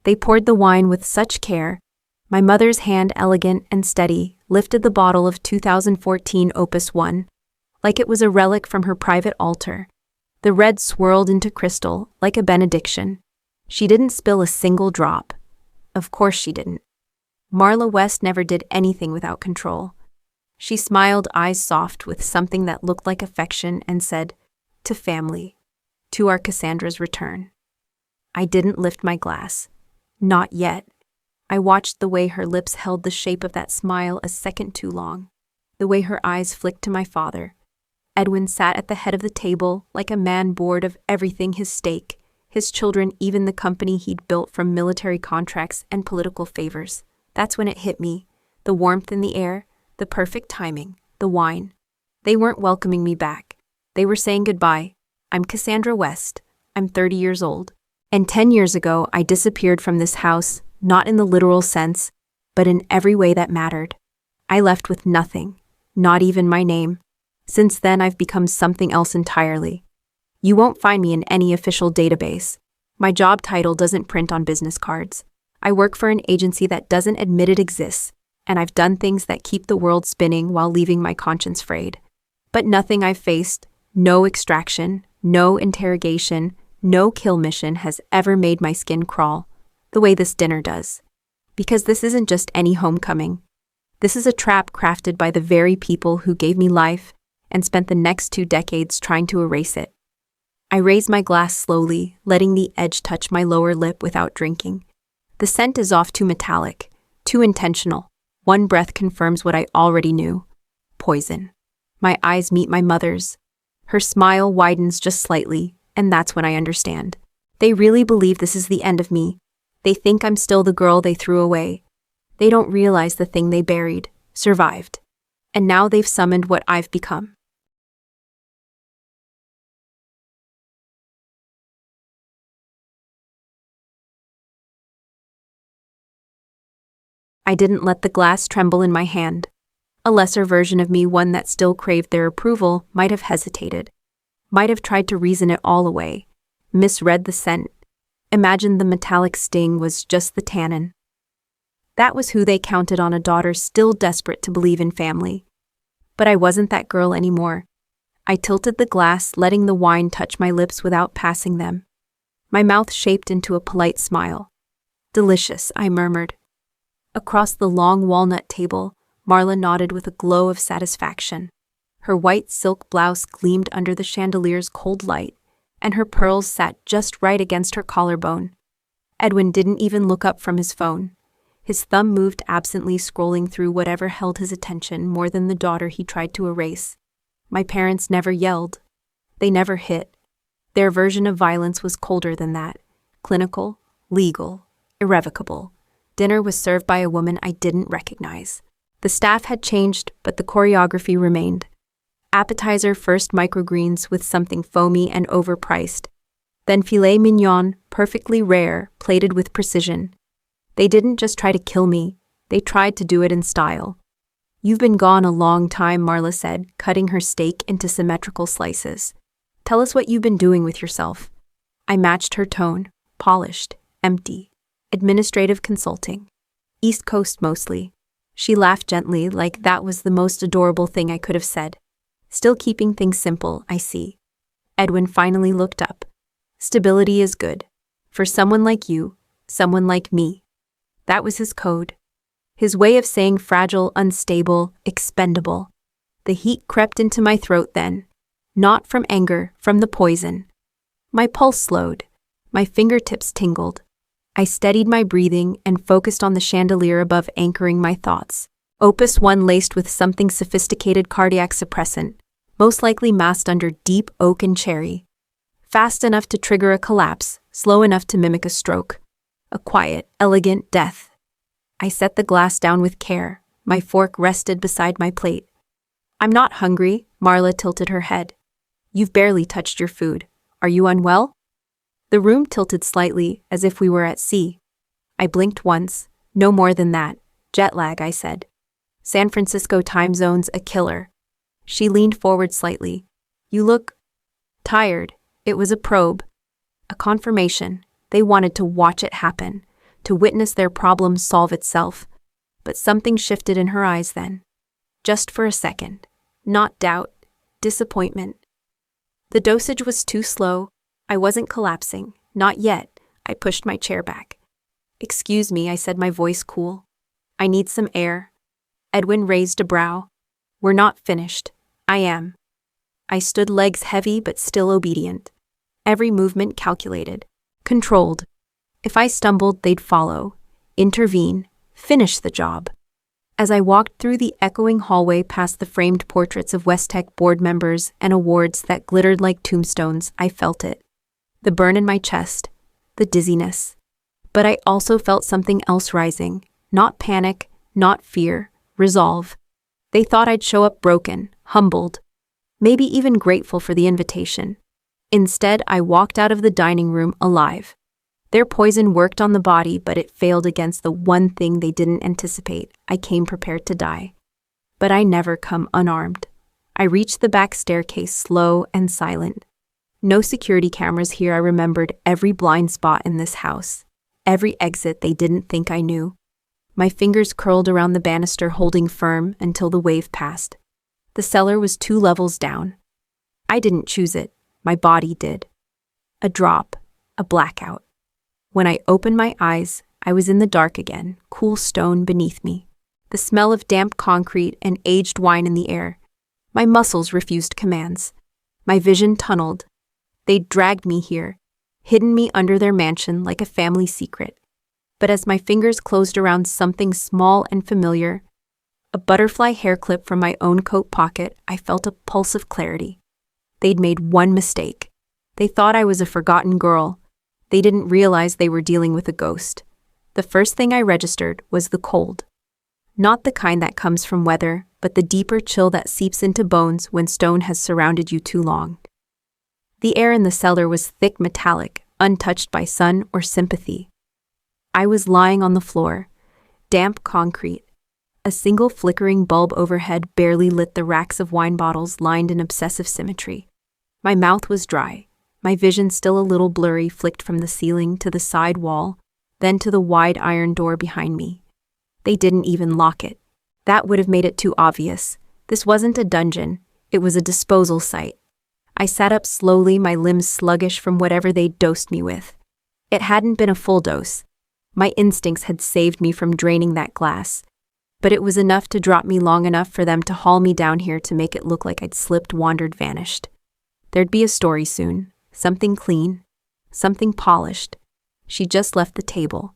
They poured the wine with such care. My mother's hand, elegant and steady, lifted the bottle of 2014 Opus 1, like it was a relic from her private altar. The red swirled into crystal, like a benediction. She didn't spill a single drop. Of course she didn't. Marla West never did anything without control. She smiled, eyes soft with something that looked like affection, and said, "To family. To our Cassandra's return." I didn't lift my glass. Not yet. I watched the way her lips held the shape of that smile a second too long, the way her eyes flicked to my father. Edwin sat at the head of the table like a man bored of everything: his stake, his children, even the company he'd built from military contracts and political favors. That's when it hit me. The warmth in the air, the perfect timing, the wine. They weren't welcoming me back. They were saying goodbye. I'm Cassandra West. I'm 30 years old. And 10 years ago, I disappeared from this house, not in the literal sense, but in every way that mattered. I left with nothing, not even my name. Since then, I've become something else entirely. You won't find me in any official database. My job title doesn't print on business cards. I work for an agency that doesn't admit it exists, and I've done things that keep the world spinning while leaving my conscience frayed. But nothing I've faced, no extraction, no interrogation, no kill mission has ever made my skin crawl, the way this dinner does. Because this isn't just any homecoming. This is a trap crafted by the very people who gave me life and spent the next 2 decades trying to erase it. I raise my glass slowly, letting the edge touch my lower lip without drinking. The scent is off, too metallic, too intentional. One breath confirms what I already knew. Poison. My eyes meet my mother's. Her smile widens just slightly, and that's when I understand. They really believe this is the end of me. They think I'm still the girl they threw away. They don't realize the thing they buried, survived. And now they've summoned what I've become. I didn't let the glass tremble in my hand. A lesser version of me, one that still craved their approval, might have hesitated. Might have tried to reason it all away. Misread the scent. Imagined the metallic sting was just the tannin. That was who they counted on, a daughter still desperate to believe in family. But I wasn't that girl anymore. I tilted the glass, letting the wine touch my lips without passing them. My mouth shaped into a polite smile. "Delicious," I murmured. Across the long walnut table, Marla nodded with a glow of satisfaction. Her white silk blouse gleamed under the chandelier's cold light, and her pearls sat just right against her collarbone. Edwin didn't even look up from his phone. His thumb moved absently, scrolling through whatever held his attention more than the daughter he tried to erase. My parents never yelled. They never hit. Their version of violence was colder than that. Clinical, legal, irrevocable. Dinner was served by a woman I didn't recognize. The staff had changed, but the choreography remained. Appetizer first, microgreens with something foamy and overpriced. Then filet mignon, perfectly rare, plated with precision. They didn't just try to kill me, they tried to do it in style. "You've been gone a long time," Marla said, cutting her steak into symmetrical slices. "Tell us what you've been doing with yourself." I matched her tone, polished, empty. Administrative consulting. East Coast mostly. She laughed gently, like that was the most adorable thing I could have said. "Still keeping things simple, I see." Edwin finally looked up. "Stability is good. For someone like you, someone like me." That was his code. His way of saying fragile, unstable, expendable. The heat crept into my throat then. Not from anger, from the poison. My pulse slowed. My fingertips tingled. I steadied my breathing and focused on the chandelier above, anchoring my thoughts. Opus 1 laced with something sophisticated, cardiac suppressant, most likely masked under deep oak and cherry. Fast enough to trigger a collapse, slow enough to mimic a stroke. A quiet, elegant death. I set the glass down with care. My fork rested beside my plate. "I'm not hungry," Marla tilted her head. "You've barely touched your food. Are you unwell?" The room tilted slightly, as if we were at sea. I blinked once. "No more than that. Jet lag," I said. "San Francisco time zone's a killer." She leaned forward slightly. "You look tired." It was a probe. A confirmation. They wanted to watch it happen. to witness their problem solve itself. But something shifted in her eyes then. Just for a second. Not doubt, disappointment. The dosage was too slow. I wasn't collapsing. Not yet. I pushed my chair back. "Excuse me," I said, my voice cool. "I need some air." Edwin raised a brow. "We're not finished." "I am." I stood, legs heavy but still obedient. Every movement calculated, controlled. If I stumbled, they'd follow, intervene, finish the job. As I walked through the echoing hallway past the framed portraits of Westech board members and awards that glittered like tombstones, I felt it. The burn in my chest, the dizziness. But I also felt something else rising. Not panic, not fear, resolve. They thought I'd show up broken, humbled, maybe even grateful for the invitation. Instead, I walked out of the dining room alive. Their poison worked on the body, but it failed against the one thing they didn't anticipate. I came prepared to die. But I never come unarmed. I reached the back staircase, slow and silent. No security cameras here. I remembered every blind spot in this house, every exit they didn't think I knew. My fingers curled around the banister, holding firm until the wave passed. The cellar was 2 levels down. I didn't choose it. My body did. A drop, a blackout. When I opened my eyes, I was in the dark again, cool stone beneath me, the smell of damp concrete and aged wine in the air. My muscles refused commands. My vision tunneled. They'd dragged me here, hidden me under their mansion like a family secret. But as my fingers closed around something small and familiar, a butterfly hair clip from my own coat pocket, I felt a pulse of clarity. They'd made one mistake. They thought I was a forgotten girl. They didn't realize they were dealing with a ghost. The first thing I registered was the cold. Not the kind that comes from weather, but the deeper chill that seeps into bones when stone has surrounded you too long. The air in the cellar was thick, metallic, untouched by sun or sympathy. I was lying on the floor, damp concrete. A single flickering bulb overhead barely lit the racks of wine bottles lined in obsessive symmetry. My mouth was dry, my vision still a little blurry, flicked from the ceiling to the side wall, then to the wide iron door behind me. They didn't even lock it. That would have made it too obvious. This wasn't a dungeon, it was a disposal site. I sat up slowly, my limbs sluggish from whatever they'd dosed me with. It hadn't been a full dose. My instincts had saved me from draining that glass. But it was enough to drop me long enough for them to haul me down here to make it look like I'd slipped, wandered, vanished. There'd be a story soon. Something clean. Something polished. She just left the table.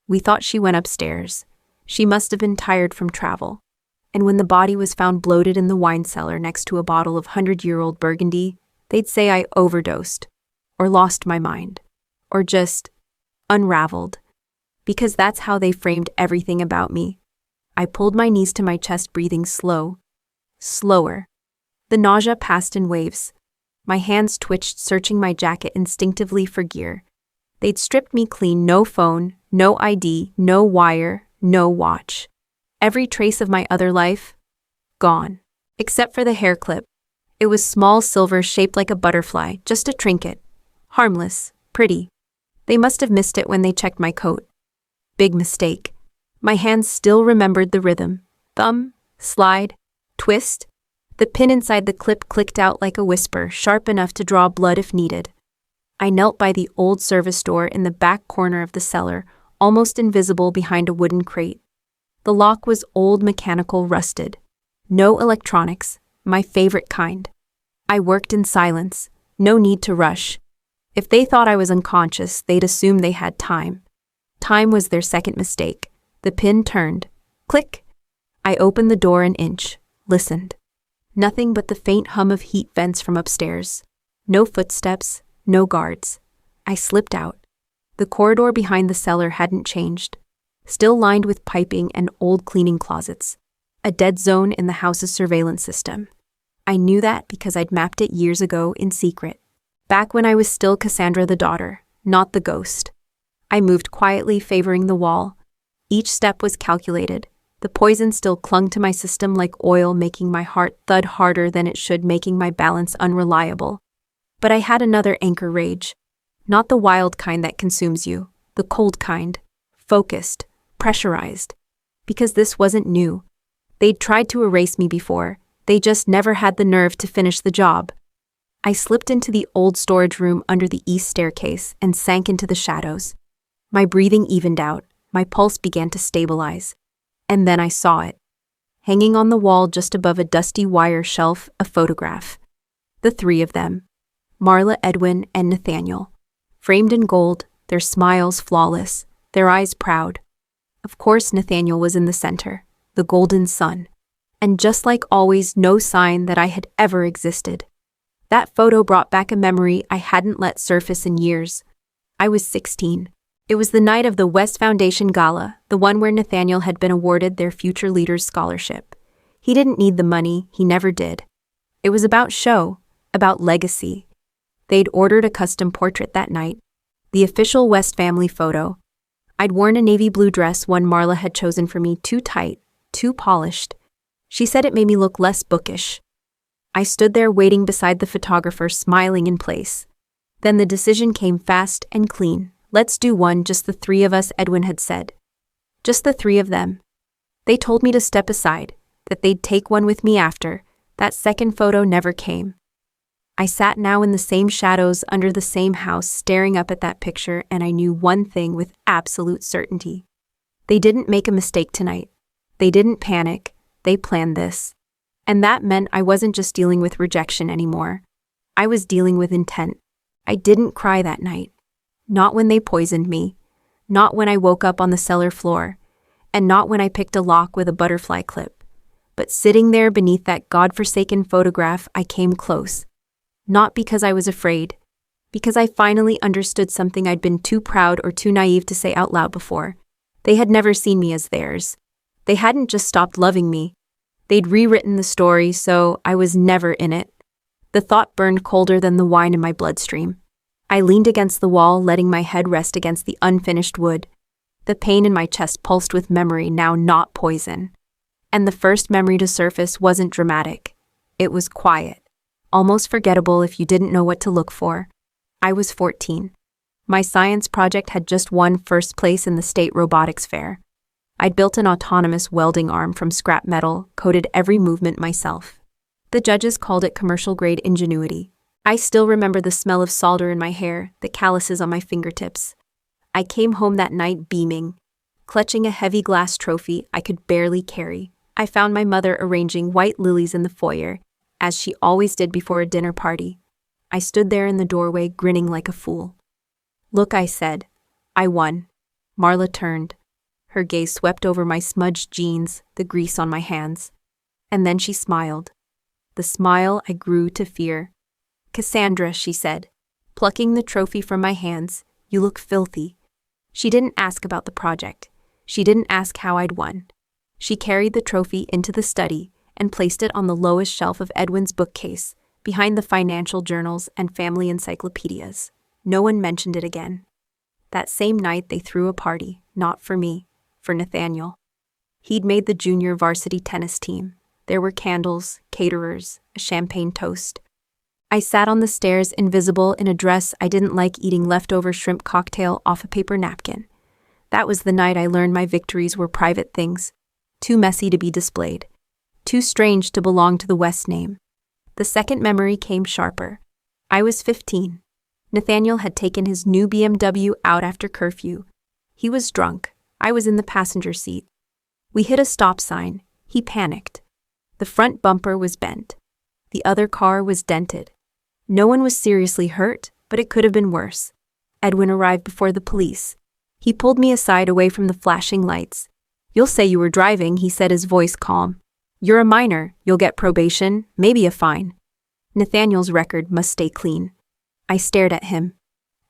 We thought she went upstairs. She must have been tired from travel. And when the body was found bloated in the wine cellar next to a bottle of 100-year-old Burgundy, they'd say I overdosed, or lost my mind, or just unraveled. Because that's how they framed everything about me. I pulled my knees to my chest, breathing slow, slower. The nausea passed in waves. My hands twitched, searching my jacket instinctively for gear. They'd stripped me clean, no phone, no ID, no wire, no watch. Every trace of my other life, gone. Except for the hair clip. It was small, silver, shaped like a butterfly, just a trinket. Harmless, pretty. They must have missed it when they checked my coat. Big mistake. My hands still remembered the rhythm. Thumb, slide, twist. The pin inside the clip clicked out like a whisper, sharp enough to draw blood if needed. I knelt by the old service door in the back corner of the cellar, almost invisible behind a wooden crate. The lock was old, mechanical, rusted. No electronics, my favorite kind. I worked in silence, no need to rush. If they thought I was unconscious, they'd assume they had time. Time was their second mistake. The pin turned. Click! I opened the door an inch, listened. Nothing but the faint hum of heat vents from upstairs. No footsteps, no guards. I slipped out. The corridor behind the cellar hadn't changed. Still lined with piping and old cleaning closets. A dead zone in the house's surveillance system. I knew that because I'd mapped it years ago in secret. Back when I was still Cassandra the daughter, not the ghost. I moved quietly, favoring the wall. Each step was calculated. The poison still clung to my system like oil, making my heart thud harder than it should, making my balance unreliable. But I had another anchor: rage. Not the wild kind that consumes you, the cold kind. focused, pressurized. Because this wasn't new. They'd tried to erase me before, they just never had the nerve to finish the job. I slipped into the old storage room under the east staircase and sank into the shadows. My breathing evened out, my pulse began to stabilize. And then I saw it. Hanging on the wall just above a dusty wire shelf, a photograph. The three of them. Marla, Edwin, and Nathaniel. Framed in gold, their smiles flawless, their eyes proud. Of course Nathaniel was in the center, the golden sun. And just like always, no sign that I had ever existed. That photo brought back a memory I hadn't let surface in years. I was 16. It was the night of the West Foundation Gala, the one where Nathaniel had been awarded their Future Leaders Scholarship. He didn't need the money, he never did. It was about show, about legacy. They'd ordered a custom portrait that night, the official West family photo. I'd worn a navy blue dress one Marla had chosen for me, too tight, too polished. She said it made me look less bookish. I stood there waiting beside the photographer, smiling in place. Then the decision came fast and clean. Let's do one, just the three of us, Edwin had said. Just the three of them. They told me to step aside, that they'd take one with me after. That second photo never came. I sat now in the same shadows under the same house, staring up at that picture, and I knew one thing with absolute certainty. They didn't make a mistake tonight. They didn't panic. They planned this. And that meant I wasn't just dealing with rejection anymore. I was dealing with intent. I didn't cry that night. Not when they poisoned me. Not when I woke up on the cellar floor. And not when I picked a lock with a butterfly clip. But sitting there beneath that godforsaken photograph, I came close. Not because I was afraid. Because I finally understood something I'd been too proud or too naive to say out loud before. They had never seen me as theirs. They hadn't just stopped loving me. They'd rewritten the story, so I was never in it. The thought burned colder than the wine in my bloodstream. I leaned against the wall, letting my head rest against the unfinished wood. The pain in my chest pulsed with memory, now not poison. And the first memory to surface wasn't dramatic. It was quiet, almost forgettable if you didn't know what to look for. I was 14. My science project had just won first place in the state robotics fair. I'd built an autonomous welding arm from scrap metal, coded every movement myself. The judges called it commercial-grade ingenuity. I still remember the smell of solder in my hair, the calluses on my fingertips. I came home that night beaming, clutching a heavy glass trophy I could barely carry. I found my mother arranging white lilies in the foyer, as she always did before a dinner party. I stood there in the doorway, grinning like a fool. "Look," I said. "I won." Marla turned. Her gaze swept over my smudged jeans, the grease on my hands. And then she smiled. The smile I grew to fear. "Cassandra," she said, plucking the trophy from my hands, "you look filthy." She didn't ask about the project. She didn't ask how I'd won. She carried the trophy into the study and placed it on the lowest shelf of Edwin's bookcase, behind the financial journals and family encyclopedias. No one mentioned it again. That same night they threw a party, not for me, for Nathaniel. He'd made the junior varsity tennis team. There were candles, caterers, a champagne toast. I sat on the stairs, invisible in a dress I didn't like, eating leftover shrimp cocktail off a paper napkin. That was the night I learned my victories were private things, too messy to be displayed, too strange to belong to the West name. The second memory came sharper. I was 15. Nathaniel had taken his new BMW out after curfew. He was drunk. I was in the passenger seat. We hit a stop sign. He panicked. The front bumper was bent. The other car was dented. No one was seriously hurt, but it could have been worse. Edwin arrived before the police. He pulled me aside, away from the flashing lights. "You'll say you were driving," he said, his voice calm. "You're a minor. You'll get probation, maybe a fine. Nathaniel's record must stay clean." I stared at him.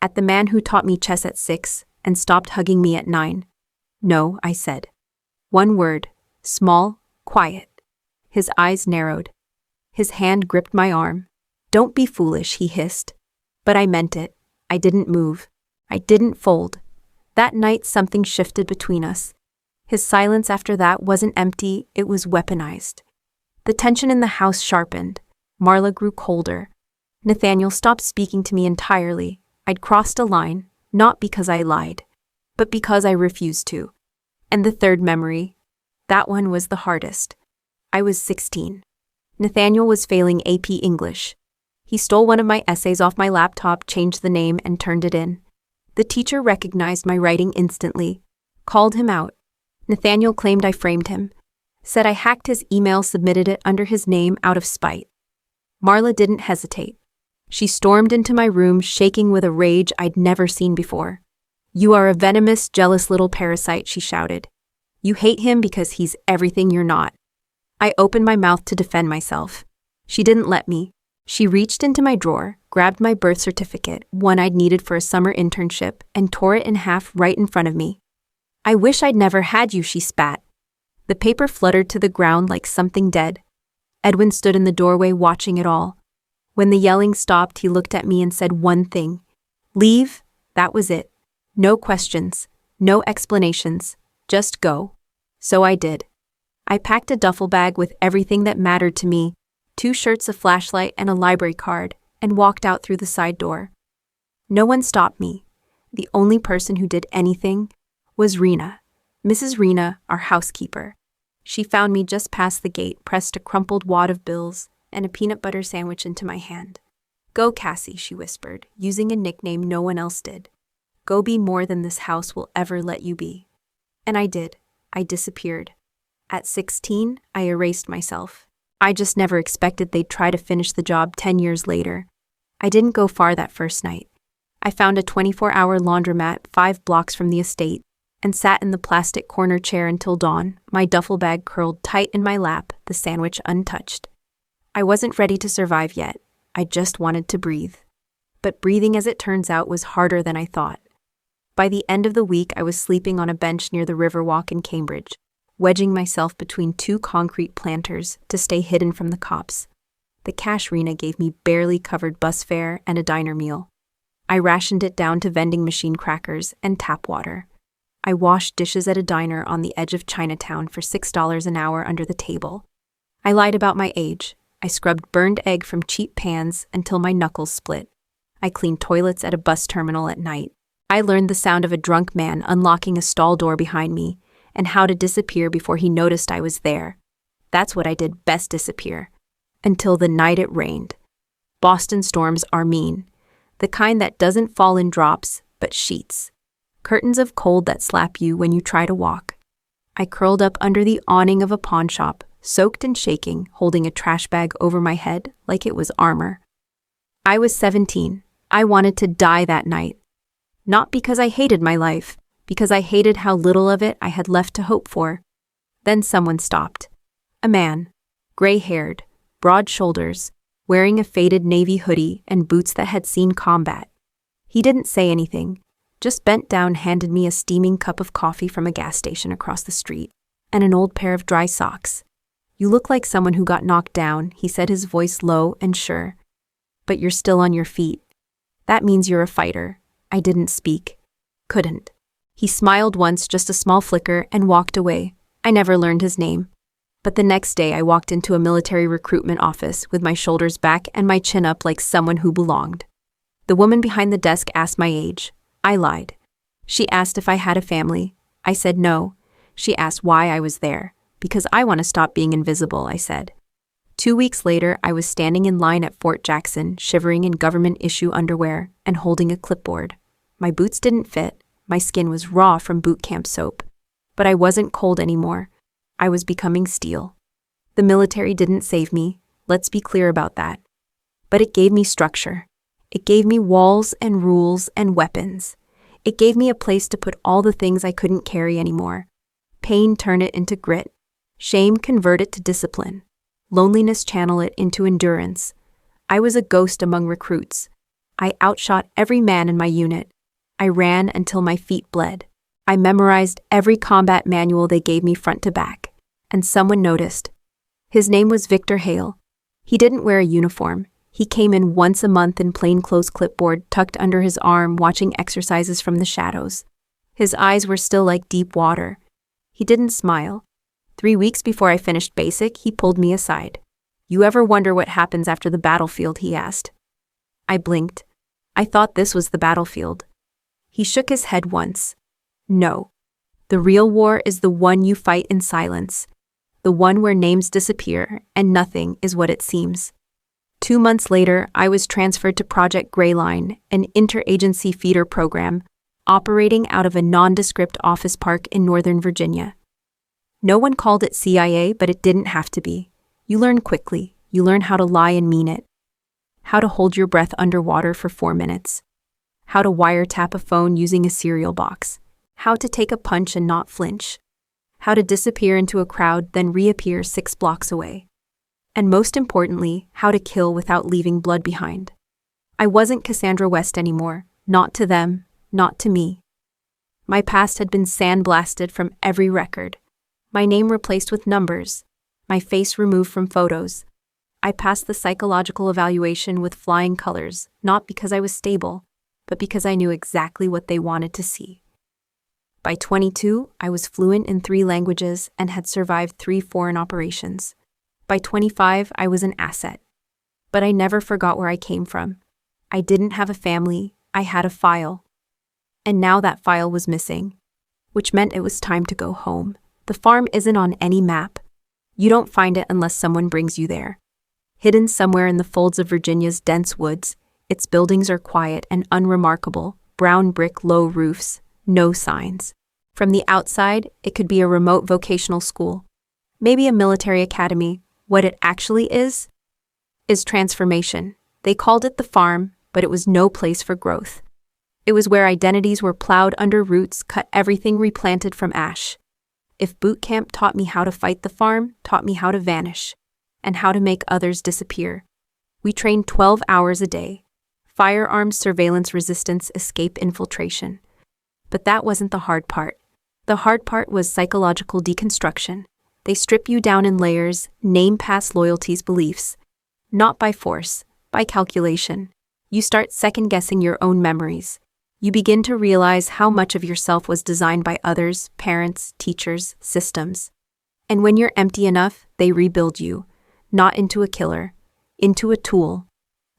At the man who taught me chess at 6 and stopped hugging me at 9. "No," I said. One word, small, quiet. His eyes narrowed. His hand gripped my arm. "Don't be foolish," he hissed. But I meant it. I didn't move. I didn't fold. That night something shifted between us. His silence after that wasn't empty, it was weaponized. The tension in the house sharpened. Marla grew colder. Nathaniel stopped speaking to me entirely. I'd crossed a line, not because I lied, but because I refused to. And the third memory, that one was the hardest. I was 16. Nathaniel was failing AP English. He stole one of my essays off my laptop, changed the name, and turned it in. The teacher recognized my writing instantly, called him out. Nathaniel claimed I framed him, said I hacked his email, submitted it under his name out of spite. Marla didn't hesitate. She stormed into my room, shaking with a rage I'd never seen before. "You are a venomous, jealous little parasite," she shouted. "You hate him because he's everything you're not." I opened my mouth to defend myself. She didn't let me. She reached into my drawer, grabbed my birth certificate, one I'd needed for a summer internship, and tore it in half right in front of me. "I wish I'd never had you," she spat. The paper fluttered to the ground like something dead. Edwin stood in the doorway watching it all. When the yelling stopped, he looked at me and said one thing. "Leave." That was it. No questions, no explanations, just go. So I did. I packed a duffel bag with everything that mattered to me, 2 shirts, a flashlight, and a library card, and walked out through the side door. No one stopped me. The only person who did anything was Rena, Mrs. Rena, our housekeeper. She found me just past the gate, pressed a crumpled wad of bills and a peanut butter sandwich into my hand. "Go, Cassie," she whispered, using a nickname no one else did. "Go be more than this house will ever let you be." And I did. I disappeared. At 16, I erased myself. I just never expected they'd try to finish the job 10 years later. I didn't go far that first night. I found a 24-hour laundromat 5 blocks from the estate and sat in the plastic corner chair until dawn, my duffel bag curled tight in my lap, the sandwich untouched. I wasn't ready to survive yet. I just wanted to breathe. But breathing, as it turns out, was harder than I thought. By the end of the week, I was sleeping on a bench near the Riverwalk in Cambridge, wedging myself between 2 concrete planters to stay hidden from the cops. The cash Rena gave me barely covered bus fare and a diner meal. I rationed it down to vending machine crackers and tap water. I washed dishes at a diner on the edge of Chinatown for $6 an hour under the table. I lied about my age. I scrubbed burned egg from cheap pans until my knuckles split. I cleaned toilets at a bus terminal at night. I learned the sound of a drunk man unlocking a stall door behind me and how to disappear before he noticed I was there. That's what I did best, disappear. Until the night it rained. Boston storms are mean. The kind that doesn't fall in drops, but sheets. Curtains of cold that slap you when you try to walk. I curled up under the awning of a pawn shop, soaked and shaking, holding a trash bag over my head like it was armor. I was 17. I wanted to die that night. Not because I hated my life, because I hated how little of it I had left to hope for. Then someone stopped. A man, gray-haired, broad shoulders, wearing a faded navy hoodie and boots that had seen combat. He didn't say anything, just bent down, handed me a steaming cup of coffee from a gas station across the street, and an old pair of dry socks. "You look like someone who got knocked down," he said, his voice low and sure. "But you're still on your feet. That means you're a fighter." I didn't speak. Couldn't. He smiled once, just a small flicker, and walked away. I never learned his name. But the next day I walked into a military recruitment office with my shoulders back and my chin up like someone who belonged. The woman behind the desk asked my age. I lied. She asked if I had a family. I said no. She asked why I was there. "Because I want to stop being invisible," I said. 2 weeks later, I was standing in line at Fort Jackson, shivering in government-issue underwear and holding a clipboard. My boots didn't fit. My skin was raw from boot camp soap. But I wasn't cold anymore. I was becoming steel. The military didn't save me. Let's be clear about that. But it gave me structure. It gave me walls and rules and weapons. It gave me a place to put all the things I couldn't carry anymore. Pain, turn it into grit. Shame, convert it to discipline. Loneliness, channel it into endurance. I was a ghost among recruits. I outshot every man in my unit. I ran until my feet bled. I memorized every combat manual they gave me front to back. And someone noticed. His name was Victor Hale. He didn't wear a uniform. He came in once a month in plainclothes, clipboard tucked under his arm, watching exercises from the shadows. His eyes were still like deep water. He didn't smile. 3 weeks before I finished basic, he pulled me aside. "You ever wonder what happens after the battlefield?" he asked. I blinked. I thought this was the battlefield. He shook his head once. No. The real war is the one you fight in silence, the one where names disappear and nothing is what it seems. 2 months later, I was transferred to Project Greyline, an interagency feeder program operating out of a nondescript office park in Northern Virginia. No one called it CIA, but it didn't have to be. You learn quickly. You learn how to lie and mean it, how to hold your breath underwater for 4 minutes, how to wiretap a phone using a cereal box, how to take a punch and not flinch, how to disappear into a crowd then reappear 6 blocks away, and most importantly, how to kill without leaving blood behind. I wasn't Cassandra West anymore, not to them, not to me. My past had been sandblasted from every record, my name replaced with numbers, my face removed from photos. I passed the psychological evaluation with flying colors, not because I was stable, but because I knew exactly what they wanted to see. By 22, I was fluent in 3 languages and had survived 3 foreign operations. By 25, I was an asset. But I never forgot where I came from. I didn't have a family, I had a file. And now that file was missing, which meant it was time to go home. The farm isn't on any map. You don't find it unless someone brings you there. Hidden somewhere in the folds of Virginia's dense woods, its buildings are quiet and unremarkable, brown brick low roofs, no signs. From the outside, it could be a remote vocational school, maybe a military academy. What it actually is transformation. They called it the farm, but it was no place for growth. It was where identities were plowed under roots, cut everything replanted from ash. If boot camp taught me how to fight, the farm taught me how to vanish and how to make others disappear. We trained 12 hours a day. Firearms, surveillance, resistance, escape, infiltration. But that wasn't the hard part. The hard part was psychological deconstruction. They strip you down in layers, name past loyalties, beliefs. Not by force, by calculation. You start second-guessing your own memories. You begin to realize how much of yourself was designed by others, parents, teachers, systems. And when you're empty enough, they rebuild you, not into a killer, into a tool.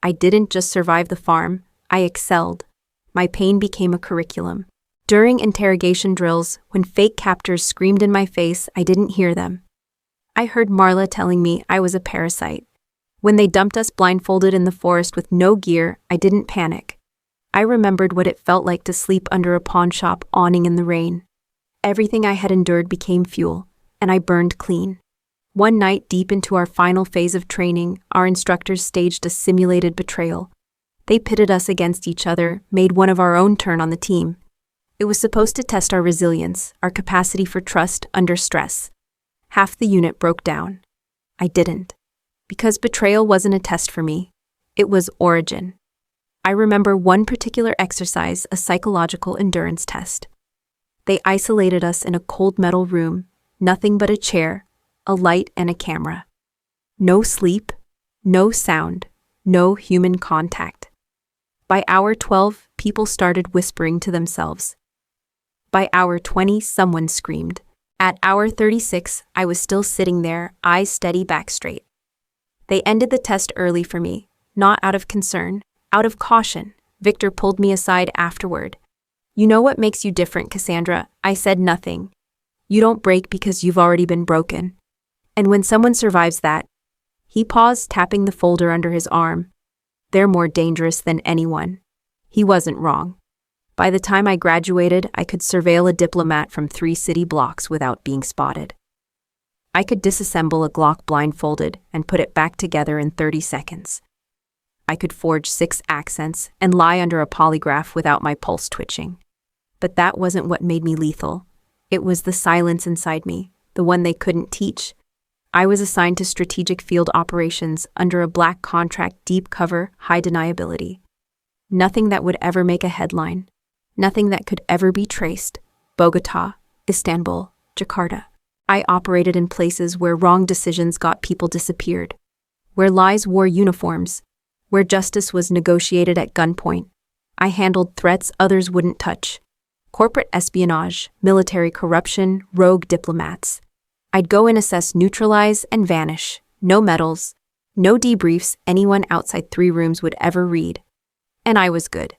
I didn't just survive the farm, I excelled. My pain became a curriculum. During interrogation drills, when fake captors screamed in my face, I didn't hear them. I heard Marla telling me I was a parasite. When they dumped us blindfolded in the forest with no gear, I didn't panic. I remembered what it felt like to sleep under a pawn shop awning in the rain. Everything I had endured became fuel, and I burned clean. One night, deep into our final phase of training, our instructors staged a simulated betrayal. They pitted us against each other, made one of our own turn on the team. It was supposed to test our resilience, our capacity for trust under stress. Half the unit broke down. I didn't. Because betrayal wasn't a test for me. It was origin. I remember one particular exercise, a psychological endurance test. They isolated us in a cold metal room, nothing but a chair, a light, and a camera. No sleep, no sound, no human contact. By hour 12, people started whispering to themselves. By hour 20, someone screamed. At hour 36, I was still sitting there, eyes steady, back straight. They ended the test early for me, not out of concern, out of caution. Victor pulled me aside afterward. "You know what makes you different, Cassandra?" I said. "Nothing. You don't break because you've already been broken. And when someone survives that," he paused, tapping the folder under his arm, "they're more dangerous than anyone." He wasn't wrong. By the time I graduated, I could surveil a diplomat from 3 city blocks without being spotted. I could disassemble a Glock blindfolded and put it back together in 30 seconds. I could forge 6 accents and lie under a polygraph without my pulse twitching. But that wasn't what made me lethal. It was the silence inside me, the one they couldn't teach. I was assigned to strategic field operations under a black contract, deep cover, high deniability. Nothing that would ever make a headline. Nothing that could ever be traced. Bogota, Istanbul, Jakarta. I operated in places where wrong decisions got people disappeared, where lies wore uniforms, where justice was negotiated at gunpoint. I handled threats others wouldn't touch. Corporate espionage, military corruption, rogue diplomats. I'd go in, assess, neutralize, and vanish. No medals, no debriefs anyone outside 3 rooms would ever read. And I was good.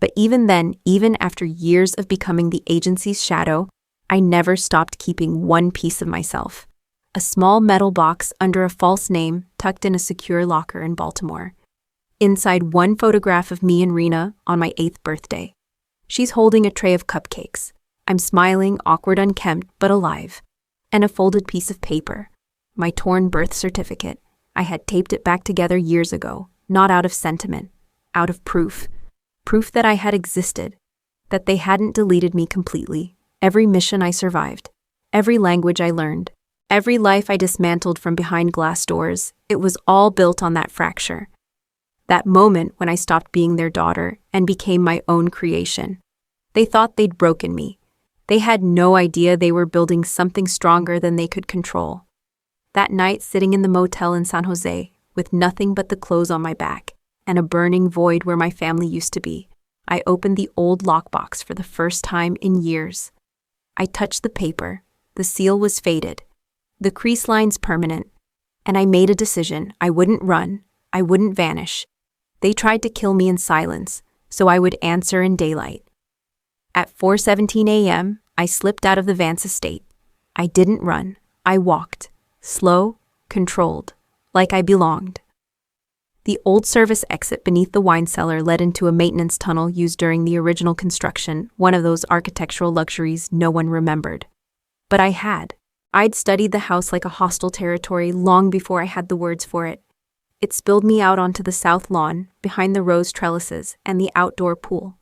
But even then, even after years of becoming the agency's shadow, I never stopped keeping one piece of myself. A small metal box under a false name tucked in a secure locker in Baltimore. Inside one photograph of me and Rena on my 8th birthday. She's holding a tray of cupcakes. I'm smiling, awkward, unkempt, but alive. And a folded piece of paper. My torn birth certificate. I had taped it back together years ago, not out of sentiment, out of proof. Proof that I had existed. That they hadn't deleted me completely. Every mission I survived. Every language I learned. Every life I dismantled from behind glass doors. It was all built on that fracture. That moment when I stopped being their daughter and became my own creation. They thought they'd broken me. They had no idea they were building something stronger than they could control. That night, sitting in the motel in San Jose, with nothing but the clothes on my back and a burning void where my family used to be, I opened the old lockbox for the first time in years. I touched the paper. The seal was faded. The crease lines permanent. And I made a decision. I wouldn't run. I wouldn't vanish. They tried to kill me in silence, so I would answer in daylight. At 4:17 a.m., I slipped out of the Vance estate. I didn't run. I walked. Slow, controlled, like I belonged. The old service exit beneath the wine cellar led into a maintenance tunnel used during the original construction, one of those architectural luxuries no one remembered. But I had. I'd studied the house like a hostile territory long before I had the words for it. It spilled me out onto the south lawn, behind the rose trellises and the outdoor pool.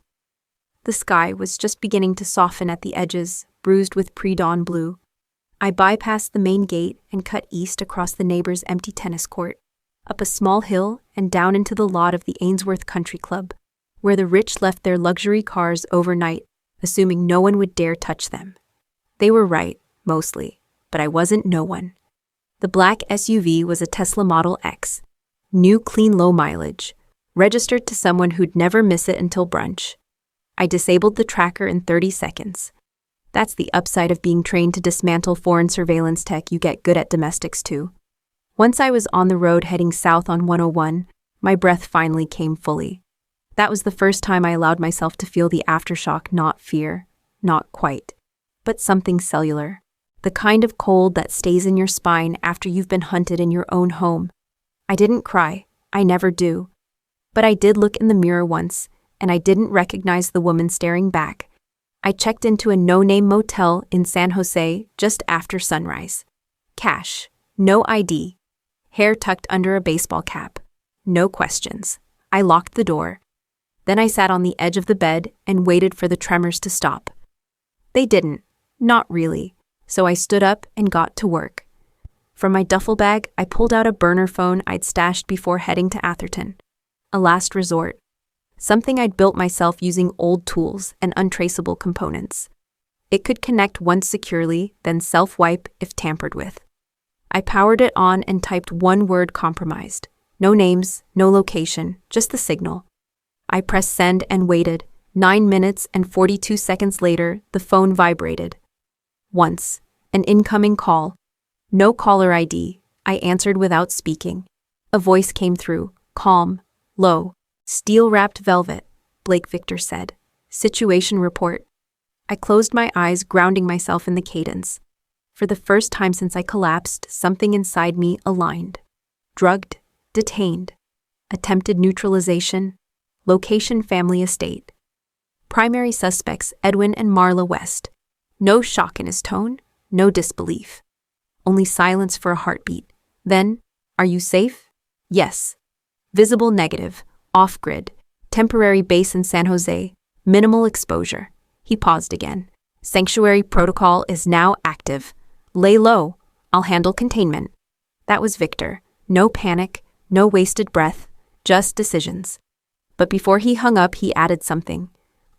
The sky was just beginning to soften at the edges, bruised with pre-dawn blue. I bypassed the main gate and cut east across the neighbor's empty tennis court, up a small hill and down into the lot of the Ainsworth Country Club, where the rich left their luxury cars overnight, assuming no one would dare touch them. They were right, mostly, but I wasn't no one. The black SUV was a Tesla Model X, new clean low mileage, registered to someone who'd never miss it until brunch. I disabled the tracker in 30 seconds. That's the upside of being trained to dismantle foreign surveillance tech. You get good at domestics too. Once I was on the road heading south on 101, my breath finally came fully. That was the first time I allowed myself to feel the aftershock, not fear, not quite, but something cellular. The kind of cold that stays in your spine after you've been hunted in your own home. I didn't cry. I never do. But I did look in the mirror once, and I didn't recognize the woman staring back. I checked into a no-name motel in San Jose just after sunrise. Cash. No ID. Hair tucked under a baseball cap. No questions. I locked the door. Then I sat on the edge of the bed and waited for the tremors to stop. They didn't. Not really. So I stood up and got to work. From my duffel bag, I pulled out a burner phone I'd stashed before heading to Atherton. A last resort. Something I'd built myself using old tools and untraceable components. It could connect once securely, then self-wipe if tampered with. I powered it on and typed one word: compromised. No names, no location, just the signal. I pressed send and waited. 9 minutes and 42 seconds later, the phone vibrated. Once. An incoming call. No caller ID. I answered without speaking. A voice came through, calm, low. Steel-wrapped velvet, Blake Victor said. Situation report. I closed my eyes, grounding myself in the cadence. For the first time since I collapsed, something inside me aligned. Drugged, detained. Attempted neutralization. Location: family estate. Primary suspects: Edwin and Marla West. No shock in his tone, no disbelief. Only silence for a heartbeat. Then, are you safe? Yes. Visible negative. Off-grid, temporary base in San Jose, minimal exposure. He paused again. Sanctuary protocol is now active. Lay low. I'll handle containment. That was Victor. No panic, no wasted breath, just decisions. But before he hung up, he added something.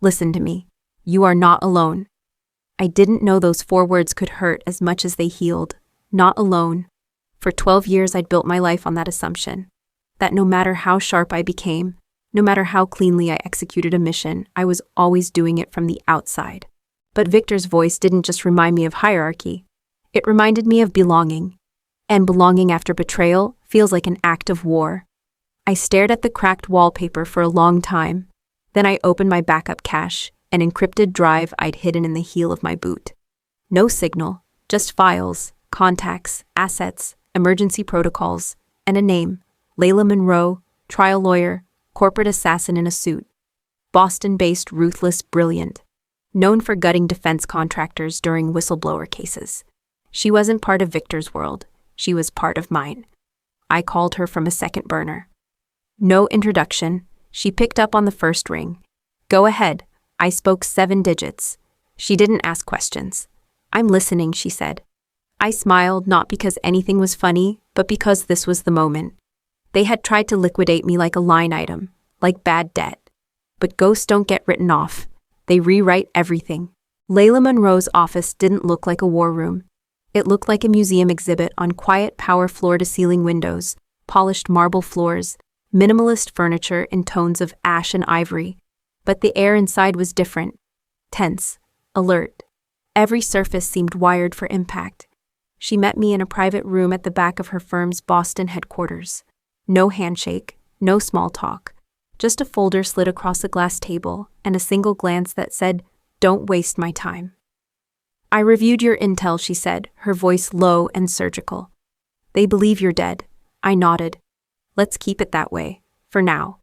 Listen to me. You are not alone. I didn't know those 4 words could hurt as much as they healed. Not alone. For 12 years, I'd built my life on that assumption. That no matter how sharp I became, no matter how cleanly I executed a mission, I was always doing it from the outside. But Victor's voice didn't just remind me of hierarchy. It reminded me of belonging. And belonging after betrayal feels like an act of war. I stared at the cracked wallpaper for a long time. Then I opened my backup cache, an encrypted drive I'd hidden in the heel of my boot. No signal, just files, contacts, assets, emergency protocols, and a name: Layla Monroe, trial lawyer, corporate assassin in a suit. Boston-based, ruthless, brilliant. Known for gutting defense contractors during whistleblower cases. She wasn't part of Victor's world. She was part of mine. I called her from a second burner. No introduction. She picked up on the first ring. Go ahead. I spoke 7 digits. She didn't ask questions. I'm listening, she said. I smiled, not because anything was funny, but because this was the moment. They had tried to liquidate me like a line item, like bad debt. But ghosts don't get written off. They rewrite everything. Layla Monroe's office didn't look like a war room. It looked like a museum exhibit on quiet power floor-to-ceiling windows, polished marble floors, minimalist furniture in tones of ash and ivory. But the air inside was different. Tense. Alert. Every surface seemed wired for impact. She met me in a private room at the back of her firm's Boston headquarters. No handshake, no small talk. Just a folder slid across a glass table and a single glance that said, "Don't waste my time." I reviewed your intel, she said, her voice low and surgical. They believe you're dead. I nodded. Let's keep it that way, for now.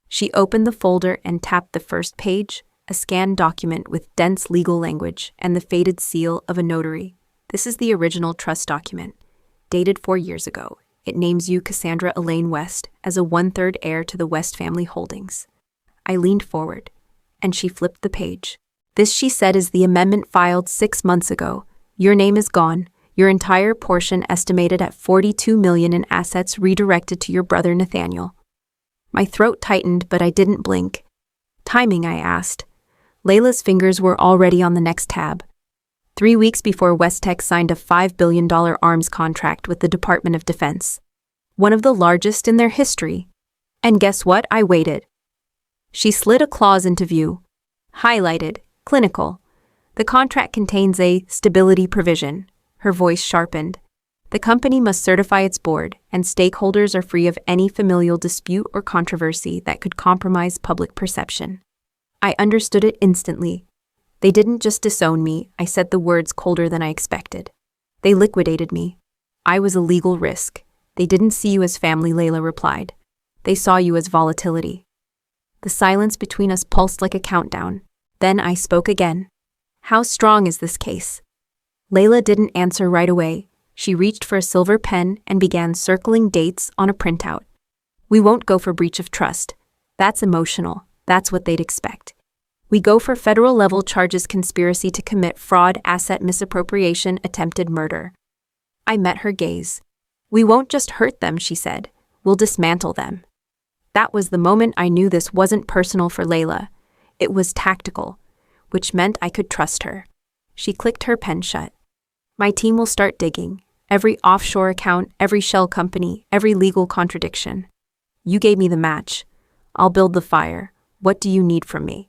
She opened the folder and tapped the first page, a scanned document with dense legal language and the faded seal of a notary. This is the original trust document, dated 4 years ago. It names you, Cassandra Elaine West, as a 1/3 heir to the West family holdings. I leaned forward, and she flipped the page. This, she said, is the amendment filed 6 months ago. Your name is gone. Your entire portion estimated at $42 million in assets redirected to your brother Nathaniel. My throat tightened, but I didn't blink. Timing, I asked. Layla's fingers were already on the next tab. 3 weeks before Westech signed a $5 billion arms contract with the Department of Defense. One of the largest in their history. And guess what? I waited. She slid a clause into view. Highlighted. Clinical. The contract contains a stability provision. Her voice sharpened. The company must certify its board, and stakeholders are free of any familial dispute or controversy that could compromise public perception. I understood it instantly. They didn't just disown me, I said the words colder than I expected. They liquidated me. I was a legal risk. They didn't see you as family, Layla replied. They saw you as volatility. The silence between us pulsed like a countdown. Then I spoke again. How strong is this case? Layla didn't answer right away. She reached for a silver pen and began circling dates on a printout. We won't go for breach of trust. That's emotional. That's what they'd expect. We go for federal-level charges: conspiracy to commit fraud, asset misappropriation, attempted murder. I met her gaze. We won't just hurt them, she said. We'll dismantle them. That was the moment I knew this wasn't personal for Layla. It was tactical, which meant I could trust her. She clicked her pen shut. My team will start digging. Every offshore account, every shell company, every legal contradiction. You gave me the match. I'll build the fire. What do you need from me?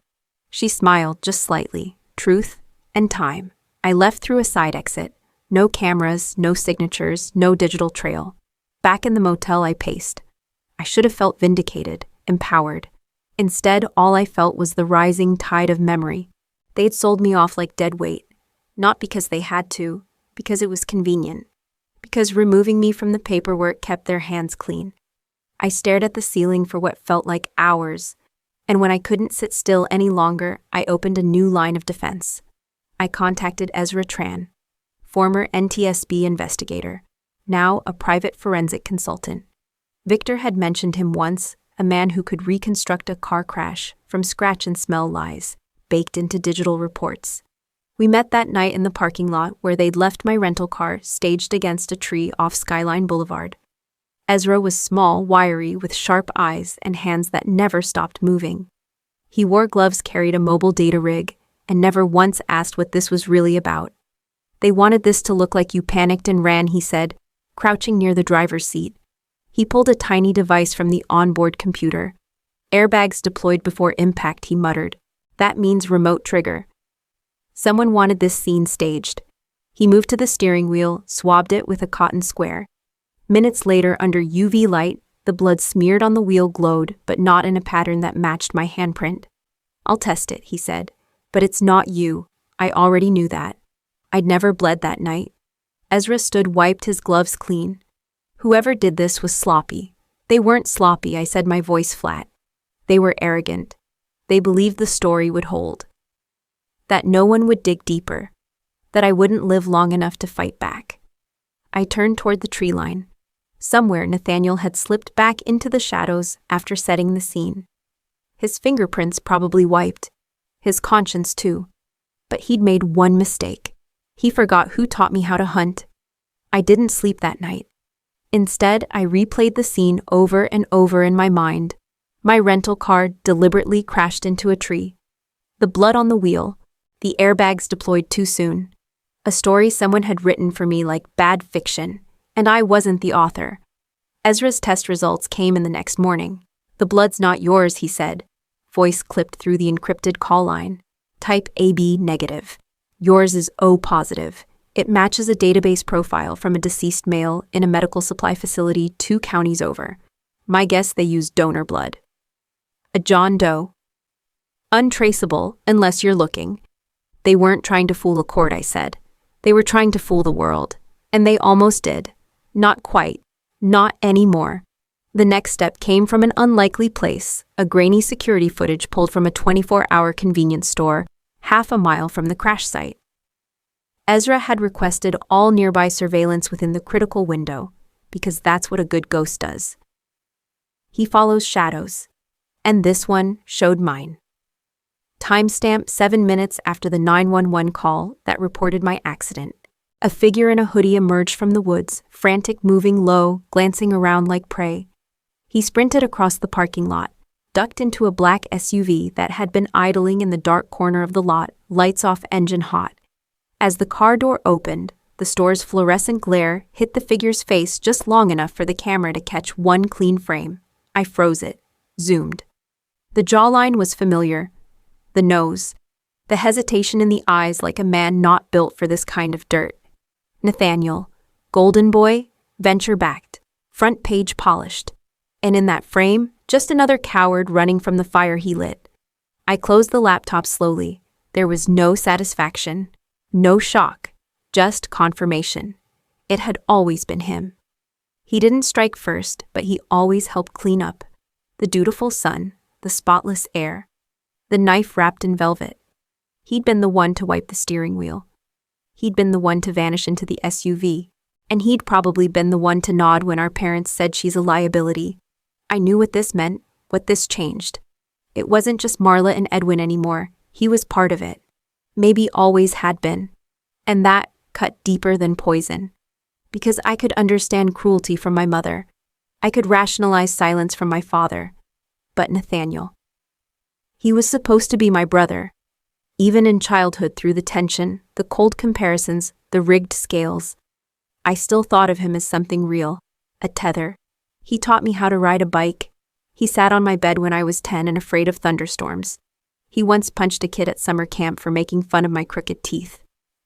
She smiled just slightly. Truth and time. I left through a side exit. No cameras, no signatures, no digital trail. Back in the motel, I paced. I should have felt vindicated, empowered. Instead, all I felt was the rising tide of memory. They'd sold me off like dead weight. Not because they had to, because it was convenient. Because removing me from the paperwork kept their hands clean. I stared at the ceiling for what felt like hours. And when I couldn't sit still any longer, I opened a new line of defense. I contacted Ezra Tran, former NTSB investigator, now a private forensic consultant. Victor had mentioned him once, a man who could reconstruct a car crash from scratch and smell lies, baked into digital reports. We met that night in the parking lot where they'd left my rental car staged against a tree off Skyline Boulevard. Ezra was small, wiry, with sharp eyes and hands that never stopped moving. He wore gloves, carried a mobile data rig, and never once asked what this was really about. They wanted this to look like you panicked and ran, he said, crouching near the driver's seat. He pulled a tiny device from the onboard computer. Airbags deployed before impact, he muttered. That means remote trigger. Someone wanted this scene staged. He moved to the steering wheel, swabbed it with a cotton square. Minutes later, under UV light, the blood smeared on the wheel glowed, but not in a pattern that matched my handprint. I'll test it, he said. But it's not you. I already knew that. I'd never bled that night. Ezra wiped his gloves clean. Whoever did this was sloppy. They weren't sloppy, I said, my voice flat. They were arrogant. They believed the story would hold. That no one would dig deeper. That I wouldn't live long enough to fight back. I turned toward the tree line. Somewhere Nathaniel had slipped back into the shadows after setting the scene. His fingerprints probably wiped. His conscience too. But he'd made one mistake. He forgot who taught me how to hunt. I didn't sleep that night. Instead, I replayed the scene over and over in my mind. My rental car deliberately crashed into a tree. The blood on the wheel. The airbags deployed too soon. A story someone had written for me like bad fiction, and I wasn't the author. Ezra's test results came in the next morning. The blood's not yours, he said. Voice clipped through the encrypted call line. Type AB negative. Yours is O positive. It matches a database profile from a deceased male in a medical supply facility 2 counties over. My guess they used donor blood. A John Doe. Untraceable unless you're looking. They weren't trying to fool the court, I said. They were trying to fool the world. And they almost did. Not quite. Not anymore. The next step came from an unlikely place, a grainy security footage pulled from a 24-hour convenience store, half a mile from the crash site. Ezra had requested all nearby surveillance within the critical window, because that's what a good ghost does. He follows shadows, and this one showed mine. Timestamp 7 minutes after the 911 call that reported my accident. A figure in a hoodie emerged from the woods, frantic, moving low, glancing around like prey. He sprinted across the parking lot, ducked into a black SUV that had been idling in the dark corner of the lot, lights off, engine hot. As the car door opened, the store's fluorescent glare hit the figure's face just long enough for the camera to catch one clean frame. I froze it, zoomed. The jawline was familiar. The nose. The hesitation in the eyes like a man not built for this kind of dirt. Nathaniel. Golden boy, venture-backed, front page polished. And in that frame, just another coward running from the fire he lit. I closed the laptop slowly. There was no satisfaction, no shock, just confirmation. It had always been him. He didn't strike first, but he always helped clean up. The dutiful son, the spotless air, the knife wrapped in velvet. He'd been the one to wipe the steering wheel. He'd been the one to vanish into the SUV. And he'd probably been the one to nod when our parents said she's a liability. I knew what this meant, what this changed. It wasn't just Marla and Edwin anymore. He was part of it. Maybe always had been. And that cut deeper than poison. Because I could understand cruelty from my mother. I could rationalize silence from my father. But Nathaniel. He was supposed to be my brother. Even in childhood, through the tension, the cold comparisons, the rigged scales, I still thought of him as something real, a tether. He taught me how to ride a bike. He sat on my bed when I was 10 and afraid of thunderstorms. He once punched a kid at summer camp for making fun of my crooked teeth.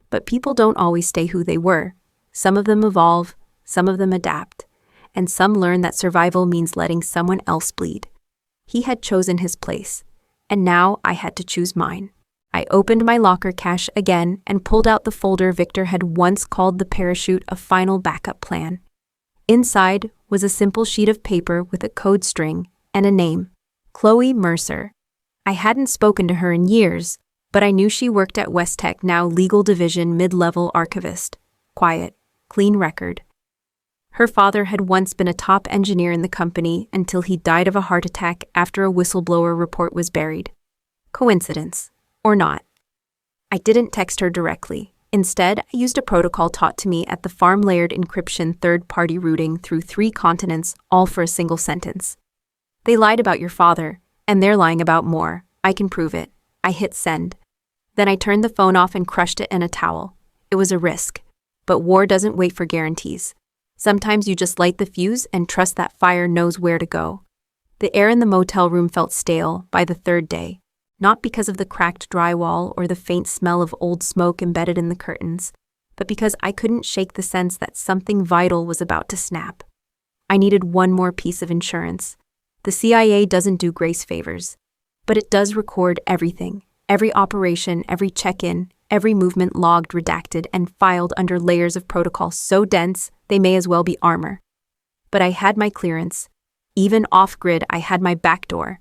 But people don't always stay who they were. Some of them evolve, some of them adapt, and some learn that survival means letting someone else bleed. He had chosen his place, and now I had to choose mine. I opened my locker cache again and pulled out the folder Victor had once called the parachute a final backup plan. Inside was a simple sheet of paper with a code string and a name, Chloe Mercer. I hadn't spoken to her in years, but I knew she worked at West Tech, now legal division mid-level archivist. Quiet, clean record. Her father had once been a top engineer in the company until he died of a heart attack after a whistleblower report was buried. Coincidence, or not? I didn't text her directly. Instead, I used a protocol taught to me at the farm, layered encryption, third-party routing through 3 continents, all for a single sentence. They lied about your father, and they're lying about more. I can prove it. I hit send. Then I turned the phone off and crushed it in a towel. It was a risk. But war doesn't wait for guarantees. Sometimes you just light the fuse and trust that fire knows where to go. The air in the motel room felt stale by the 3rd day, not because of the cracked drywall or the faint smell of old smoke embedded in the curtains, but because I couldn't shake the sense that something vital was about to snap. I needed one more piece of insurance. The CIA doesn't do grace favors. but it does record everything. Every operation, every check-in, every movement logged, redacted, and filed under layers of protocol so dense they may as well be armor. But I had my clearance. Even off-grid, I had my backdoor.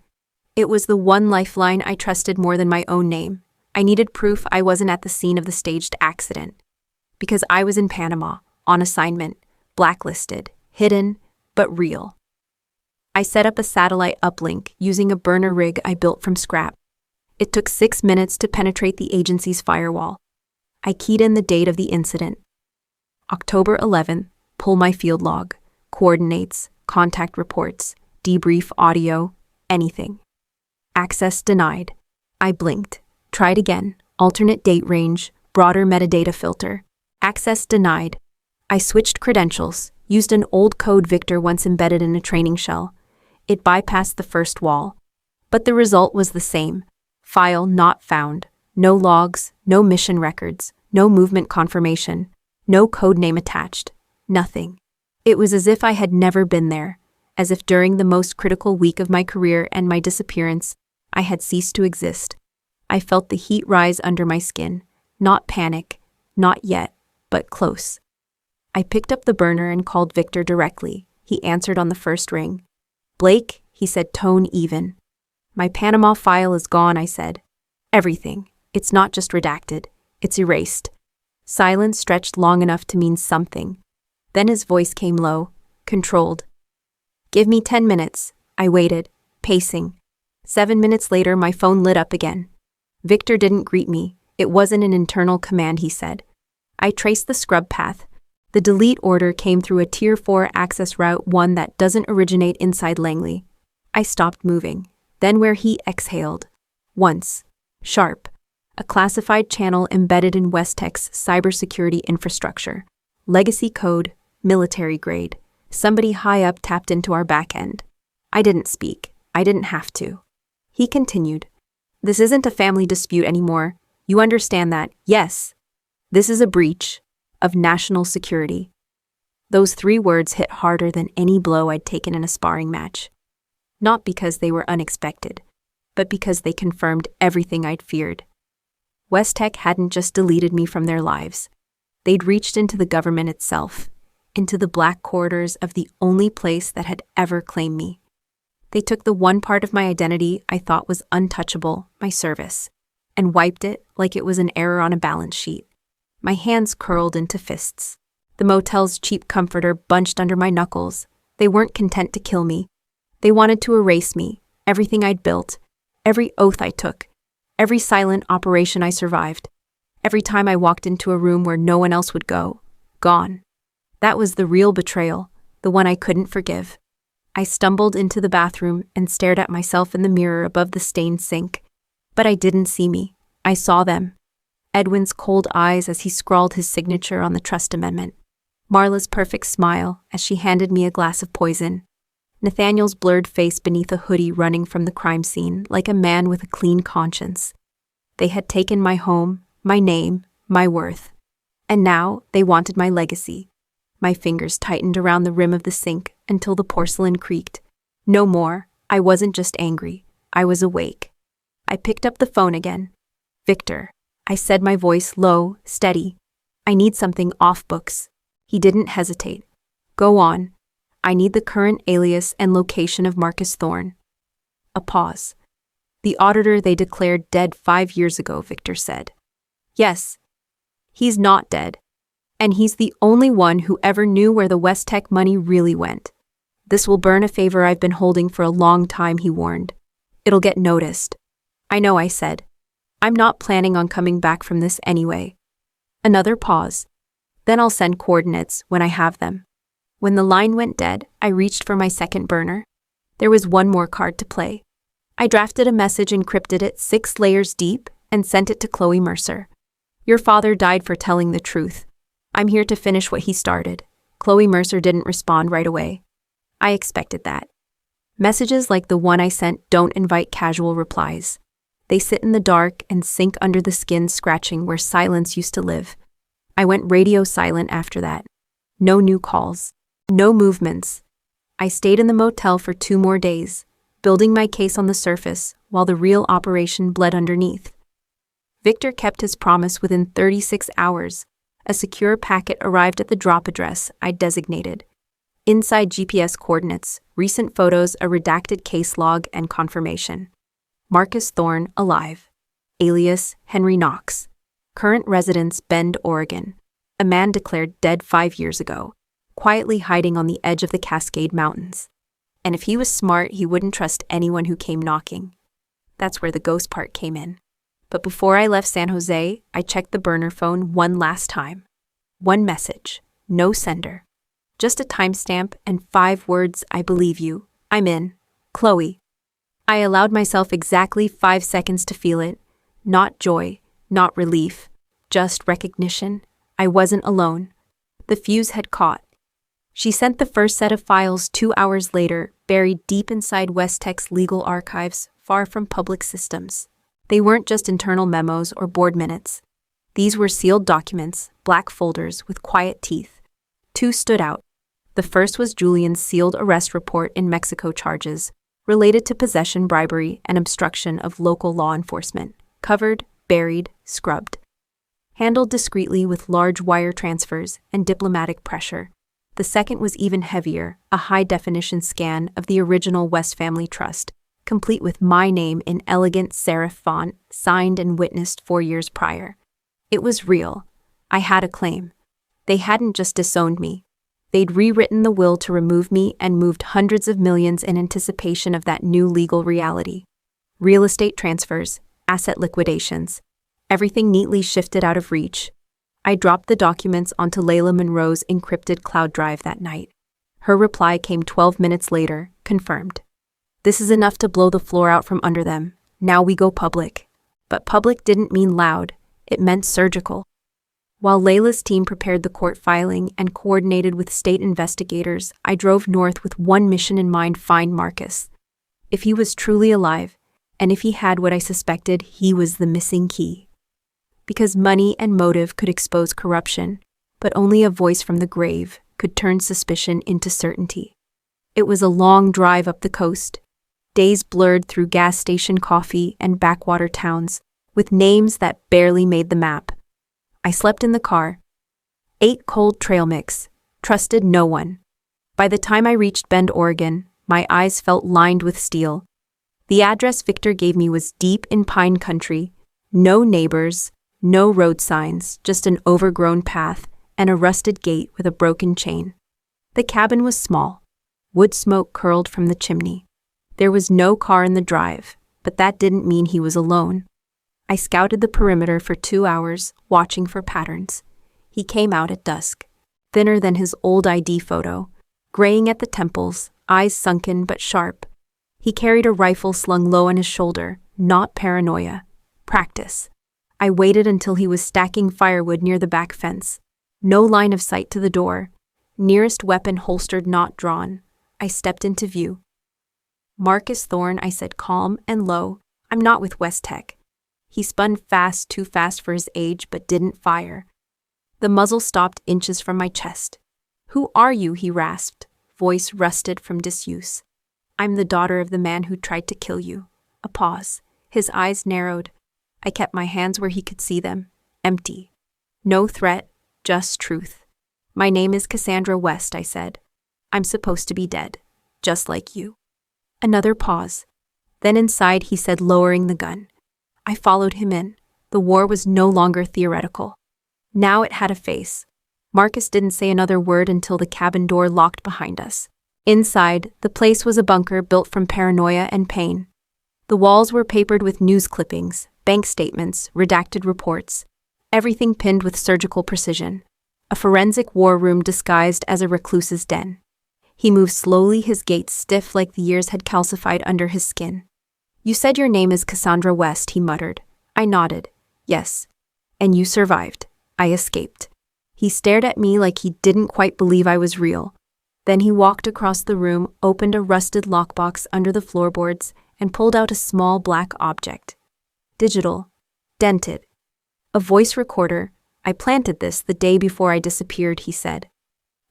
It was the one lifeline I trusted more than my own name. I needed proof I wasn't at the scene of the staged accident. Because I was in Panama, on assignment, blacklisted, hidden, but real. I set up a satellite uplink using a burner rig I built from scrap. It took 6 minutes to penetrate the agency's firewall. I keyed in the date of the incident. October 11th, pull my field log, coordinates, contact reports, debrief audio, anything. Access denied. I blinked. Tried again. Alternate date range, broader metadata filter. Access denied. I switched credentials, used an old code Victor once embedded in a training shell. It bypassed the first wall. But the result was the same. File not found. No logs, no mission records, no movement confirmation, no codename attached. Nothing. It was as if I had never been there, as if during the most critical week of my career and my disappearance, I had ceased to exist. I felt the heat rise under my skin. Not panic, not yet, but close. I picked up the burner and called Victor directly. He answered on the first ring. "Blake," he said, tone even. "My Panama file is gone," I said. "Everything. It's not just redacted. It's erased." Silence stretched long enough to mean something. Then his voice came low, controlled. "Give me 10 minutes. I waited, pacing. 7 minutes later, my phone lit up again. Victor didn't greet me. It wasn't an internal command, he said. I traced the scrub path. The delete order came through a Tier 4 access route, one that doesn't originate inside Langley. I stopped moving. Then where he exhaled. Once. Sharp. A classified channel embedded in Westtech's cybersecurity infrastructure. Legacy code, military grade. Somebody high up tapped into our backend. I didn't speak. I didn't have to. He continued. This isn't a family dispute anymore. You understand that, yes. This is a breach of national security. Those 3 words hit harder than any blow I'd taken in a sparring match. Not because they were unexpected, but because they confirmed everything I'd feared. Westtech hadn't just deleted me from their lives. They'd reached into the government itself, into the black corridors of the only place that had ever claimed me. They took the one part of my identity I thought was untouchable, my service, and wiped it like it was an error on a balance sheet. My hands curled into fists. The motel's cheap comforter bunched under my knuckles. They weren't content to kill me. They wanted to erase me, everything I'd built, every oath I took, every silent operation I survived, every time I walked into a room where no one else would go. Gone. That was the real betrayal, the one I couldn't forgive. I stumbled into the bathroom and stared at myself in the mirror above the stained sink. But I didn't see me. I saw them. Edwin's cold eyes as he scrawled his signature on the trust amendment. Marla's perfect smile as she handed me a glass of poison. Nathaniel's blurred face beneath a hoodie running from the crime scene like a man with a clean conscience. They had taken my home, my name, my worth. And now they wanted my legacy. My fingers tightened around the rim of the sink until the porcelain creaked. No more. I wasn't just angry. I was awake. I picked up the phone again. Victor. I said, my voice low, steady. I need something off books. He didn't hesitate. Go on. I need the current alias and location of Marcus Thorne. A pause. The auditor they declared dead 5 years ago, Victor said. Yes. He's not dead. And he's the only one who ever knew where the Westtech money really went. This will burn a favor I've been holding for a long time, he warned. It'll get noticed. I know, I said. I'm not planning on coming back from this anyway. Another pause. Then I'll send coordinates when I have them. When the line went dead, I reached for my second burner. There was one more card to play. I drafted a message, encrypted it 6 layers deep, and sent it to Chloe Mercer. Your father died for telling the truth. I'm here to finish what he started. Chloe Mercer didn't respond right away. I expected that. Messages like the one I sent don't invite casual replies. They sit in the dark and sink under the skin, scratching where silence used to live. I went radio silent after that. No new calls. No movements. I stayed in the motel for 2 more days, building my case on the surface while the real operation bled underneath. Victor kept his promise. Within 36 hours. A secure packet arrived at the drop address I'd designated. Inside GPS coordinates, recent photos, a redacted case log, and confirmation. Marcus Thorne alive. Alias Henry Knox. Current residence Bend, Oregon. A man declared dead 5 years ago, quietly hiding on the edge of the Cascade Mountains. And if he was smart, he wouldn't trust anyone who came knocking. That's where the ghost part came in. But before I left San Jose, I checked the burner phone one last time. One message, no sender. Just a timestamp and 5 words: I believe you. I'm in. Chloe. I allowed myself exactly 5 seconds to feel it. Not joy, not relief, just recognition. I wasn't alone. The fuse had caught. She sent the first set of files 2 hours later, buried deep inside West Tech's legal archives, far from public systems. They weren't just internal memos or board minutes. These were sealed documents, black folders with quiet teeth. 2 stood out. The first was Julian's sealed arrest report in Mexico, charges related to possession, bribery, and obstruction of local law enforcement. Covered, buried, scrubbed. Handled discreetly with large wire transfers and diplomatic pressure. The second was even heavier, a high-definition scan of the original West Family Trust, complete with my name in elegant serif font, signed and witnessed 4 years prior. It was real. I had a claim. They hadn't just disowned me. They'd rewritten the will to remove me and moved hundreds of millions in anticipation of that new legal reality. Real estate transfers, asset liquidations, everything neatly shifted out of reach. I dropped the documents onto Layla Monroe's encrypted cloud drive that night. Her reply came 12 minutes later, confirmed. This is enough to blow the floor out from under them. Now we go public. But public didn't mean loud. It meant surgical. While Layla's team prepared the court filing and coordinated with state investigators, I drove north with one mission in mind: find Marcus. If he was truly alive, and if he had what I suspected, he was the missing key. Because money and motive could expose corruption, but only a voice from the grave could turn suspicion into certainty. It was a long drive up the coast. Days blurred through gas station coffee and backwater towns, with names that barely made the map. I slept in the car. Ate cold trail mix. Trusted no one. By the time I reached Bend, Oregon, my eyes felt lined with steel. The address Victor gave me was deep in pine country. No neighbors, no road signs, just an overgrown path and a rusted gate with a broken chain. The cabin was small. Wood smoke curled from the chimney. There was no car in the drive, but that didn't mean he was alone. I scouted the perimeter for 2 hours, watching for patterns. He came out at dusk, thinner than his old ID photo, graying at the temples, eyes sunken but sharp. He carried a rifle slung low on his shoulder, not paranoia. Practice. I waited until he was stacking firewood near the back fence. No line of sight to the door. Nearest weapon holstered, not drawn. I stepped into view. Marcus Thorne, I said, calm and low. I'm not with West Tech. He spun fast, too fast for his age, but didn't fire. The muzzle stopped inches from my chest. Who are you? He rasped, voice rusted from disuse. I'm the daughter of the man who tried to kill you. A pause. His eyes narrowed. I kept my hands where he could see them, empty. No threat, just truth. My name is Cassandra West, I said. I'm supposed to be dead, just like you. Another pause. Then inside, he said, lowering the gun. I followed him in. The war was no longer theoretical. Now it had a face. Marcus didn't say another word until the cabin door locked behind us. Inside, the place was a bunker built from paranoia and pain. The walls were papered with news clippings, bank statements, redacted reports, everything pinned with surgical precision. A forensic war room disguised as a recluse's den. He moved slowly, his gait stiff like the years had calcified under his skin. You said your name is Cassandra West, he muttered. I nodded. Yes. And you survived. I escaped. He stared at me like he didn't quite believe I was real. Then he walked across the room, opened a rusted lockbox under the floorboards, and pulled out a small black object. Digital. Dented. A voice recorder. I planted this the day before I disappeared, he said.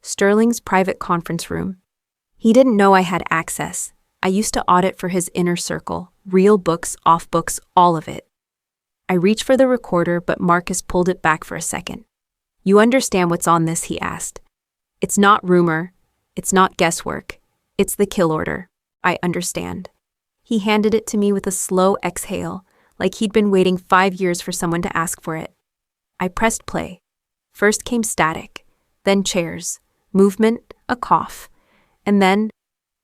Sterling's private conference room. He didn't know I had access. I used to audit for his inner circle, real books, off books, all of it. I reached for the recorder, but Marcus pulled it back for a second. You understand what's on this, he asked. It's not rumor. It's not guesswork. It's the kill order. I understand. He handed it to me with a slow exhale, like he'd been waiting 5 years for someone to ask for it. I pressed play. First came static, then chairs, movement, a cough, and then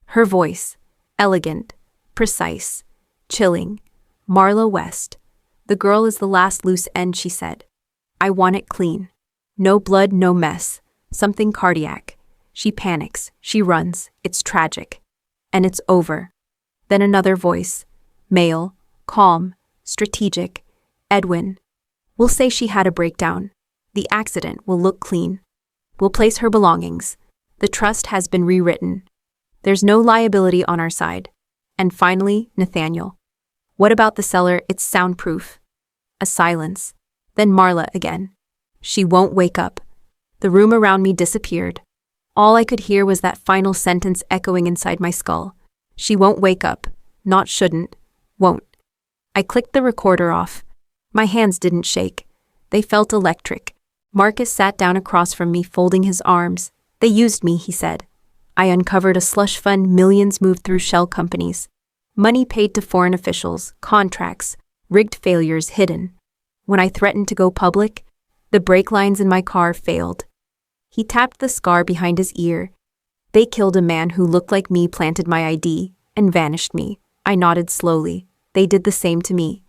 her voice, elegant, precise, chilling. Marla West. The girl is the last loose end, she said. I want it clean. No blood, no mess. Something cardiac. She panics. She runs. It's tragic. And it's over. Then another voice. Male. Calm. Strategic. Edwin. We'll say she had a breakdown. The accident will look clean. We'll place her belongings. The trust has been rewritten. There's no liability on our side. And finally, Nathaniel. What about the cellar? It's soundproof. A silence. Then Marla again. She won't wake up. The room around me disappeared. All I could hear was that final sentence echoing inside my skull. She won't wake up. Not shouldn't. Won't. I clicked the recorder off. My hands didn't shake. They felt electric. Marcus sat down across from me, folding his arms. They used me, he said. I uncovered a slush fund, millions moved through shell companies. Money paid to foreign officials, contracts, rigged failures hidden. When I threatened to go public, the brake lines in my car failed. He tapped the scar behind his ear. They killed a man who looked like me, planted my ID, and vanished me. I nodded slowly. They did the same to me.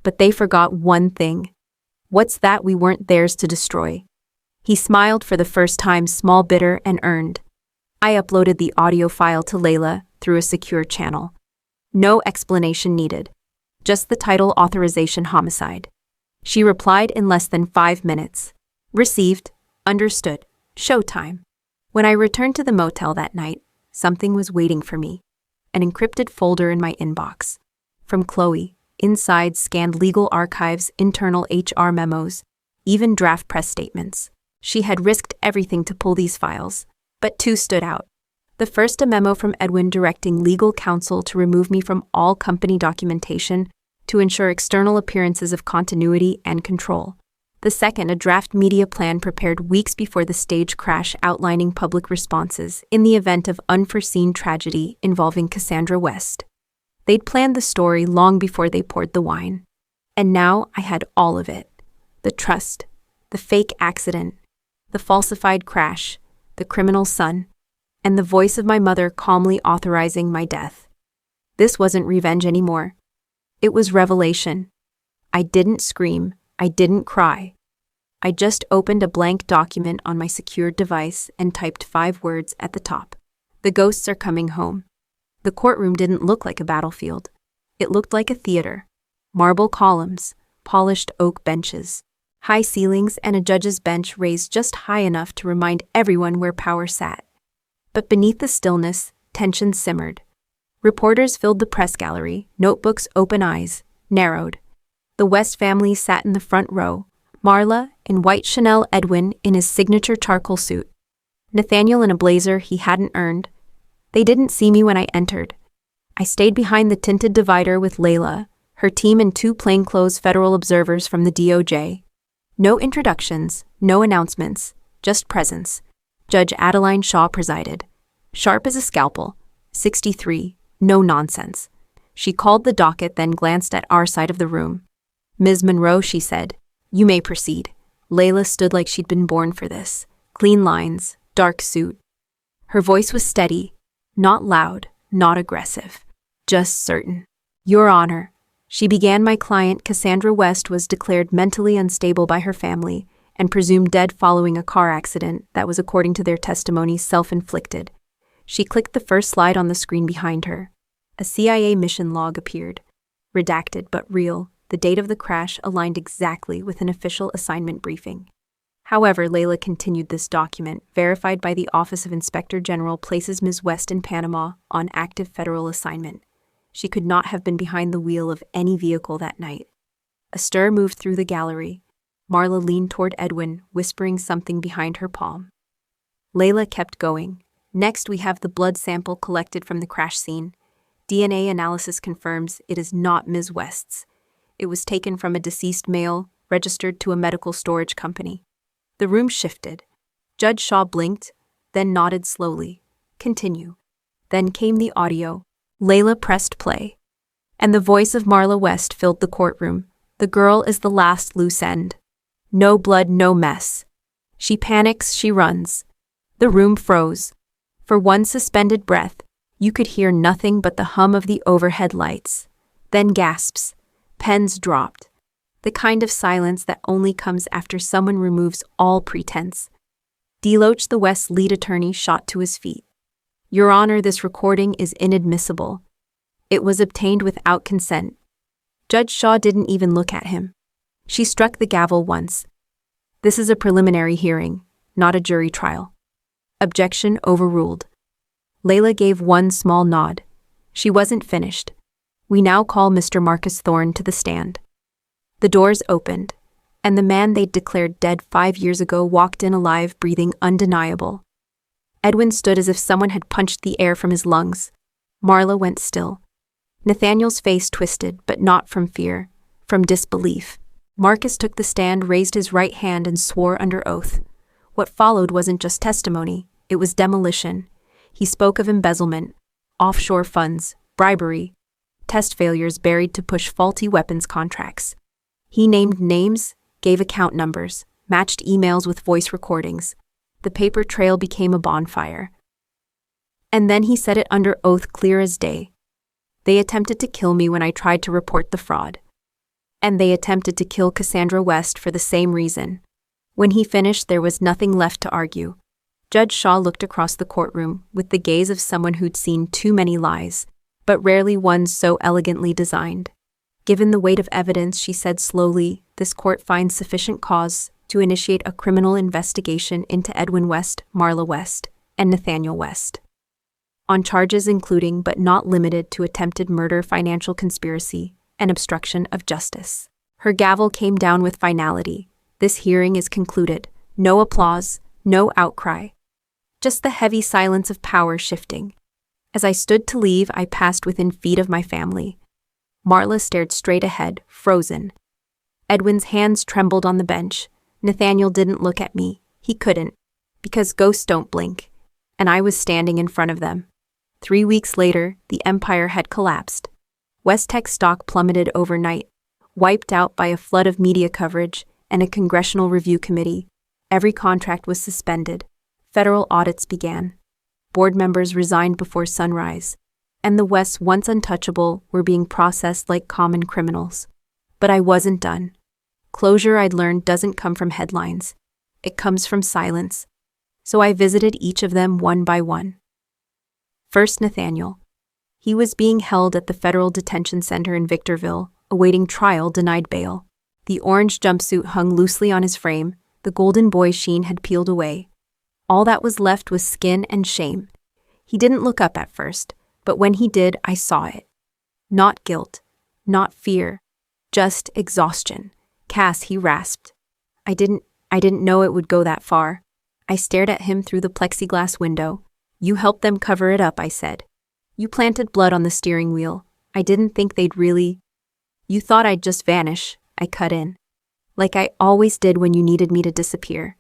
But they forgot one thing. What's that? We weren't theirs to destroy. He smiled for the first time, small, bitter, and earned. I uploaded the audio file to Layla through a secure channel. No explanation needed. Just the title, authorization, homicide. She replied in less than 5 minutes. Received. Understood. Showtime. When I returned to the motel that night, something was waiting for me. An encrypted folder in my inbox. From Chloe. Inside, scanned legal archives, internal HR memos, even draft press statements. She had risked everything to pull these files, but 2 stood out. The first, a memo from Edwin directing legal counsel to remove me from all company documentation to ensure external appearances of continuity and control. The second, a draft media plan prepared weeks before the stage crash outlining public responses in the event of unforeseen tragedy involving Cassandra West. They'd planned the story long before they poured the wine. And now I had all of it. The trust, the fake accident, the falsified crash, the criminal son, and the voice of my mother calmly authorizing my death. This wasn't revenge anymore. It was revelation. I didn't scream. I didn't cry. I just opened a blank document on my secured device and typed 5 words at the top. The ghosts are coming home. The courtroom didn't look like a battlefield. It looked like a theater. Marble columns, polished oak benches, high ceilings, and a judge's bench raised just high enough to remind everyone where power sat. But beneath the stillness, tension simmered. Reporters filled the press gallery, notebooks, open eyes, narrowed. The West family sat in the front row, Marla in white Chanel, Edwin in his signature charcoal suit, Nathaniel in a blazer he hadn't earned. They didn't see me when I entered. I stayed behind the tinted divider with Layla, her team, and 2 plainclothes federal observers from the DOJ. No introductions, no announcements, just presence. Judge Adeline Shaw presided. Sharp as a scalpel. 63. No nonsense. She called the docket, then glanced at our side of the room. Ms. Monroe, she said, you may proceed. Layla stood like she'd been born for this. Clean lines, dark suit. Her voice was steady, not loud, not aggressive, just certain. Your Honor, she began, my client, Cassandra West, was declared mentally unstable by her family and presumed dead following a car accident that was, according to their testimony, self-inflicted. She clicked the first slide on the screen behind her. A CIA mission log appeared. Redacted but real, the date of the crash aligned exactly with an official assignment briefing. However, Layla continued, this document, verified by the Office of Inspector General, places Ms. West in Panama on active federal assignment. She could not have been behind the wheel of any vehicle that night. A stir moved through the gallery. Marla leaned toward Edwin, whispering something behind her palm. Layla kept going. Next, we have the blood sample collected from the crash scene. DNA analysis confirms it is not Ms. West's. It was taken from a deceased male, registered to a medical storage company. The room shifted. Judge Shaw blinked, then nodded slowly. Continue. Then came the audio. Layla pressed play. And the voice of Marla West filled the courtroom. The girl is the last loose end. No blood, no mess. She panics, she runs. The room froze. For one suspended breath, you could hear nothing but the hum of the overhead lights. Then gasps. Pens dropped. The kind of silence that only comes after someone removes all pretense. Deloach, the West's lead attorney, shot to his feet. Your Honor, this recording is inadmissible. It was obtained without consent. Judge Shaw didn't even look at him. She struck the gavel once. This is a preliminary hearing, not a jury trial. Objection overruled. Layla gave one small nod. She wasn't finished. We now call Mr. Marcus Thorne to the stand. The doors opened, and the man they'd declared dead 5 years ago walked in alive, breathing undeniable. Edwin stood as if someone had punched the air from his lungs. Marla went still. Nathaniel's face twisted, but not from fear, from disbelief. Marcus took the stand, raised his right hand, and swore under oath. What followed wasn't just testimony, it was demolition. He spoke of embezzlement, offshore funds, bribery, test failures buried to push faulty weapons contracts. He named names, gave account numbers, matched emails with voice recordings. The paper trail became a bonfire. And then he said it under oath, clear as day. They attempted to kill me when I tried to report the fraud. And they attempted to kill Cassandra West for the same reason. When he finished, there was nothing left to argue. Judge Shaw looked across the courtroom with the gaze of someone who'd seen too many lies, but rarely one so elegantly designed. Given the weight of evidence, she said slowly, this court finds sufficient cause to initiate a criminal investigation into Edwin West, Marla West, and Nathaniel West, on charges including but not limited to attempted murder, financial conspiracy, and obstruction of justice. Her gavel came down with finality. This hearing is concluded. No applause, no outcry. Just the heavy silence of power shifting. As I stood to leave, I passed within feet of my family. Marla stared straight ahead, frozen. Edwin's hands trembled on the bench. Nathaniel didn't look at me. He couldn't, because ghosts don't blink. And I was standing in front of them. 3 weeks later, the empire had collapsed. West Tech stock plummeted overnight, wiped out by a flood of media coverage and a congressional review committee. Every contract was suspended. Federal audits began. Board members resigned before sunrise. And the West's once untouchable were being processed like common criminals. But I wasn't done. Closure, I'd learned, doesn't come from headlines. It comes from silence. So I visited each of them one by one. First, Nathaniel. He was being held at the Federal Detention Center in Victorville, awaiting trial, denied bail. The orange jumpsuit hung loosely on his frame. The golden boy sheen had peeled away. All that was left was skin and shame. He didn't look up at first, but when he did, I saw it. Not guilt, not fear, just exhaustion. Cass, he rasped. I didn't know it would go that far. I stared at him through the plexiglass window. You helped them cover it up, I said. You planted blood on the steering wheel. I didn't think they'd really. You thought I'd just vanish, I cut in. Like I always did when you needed me to disappear.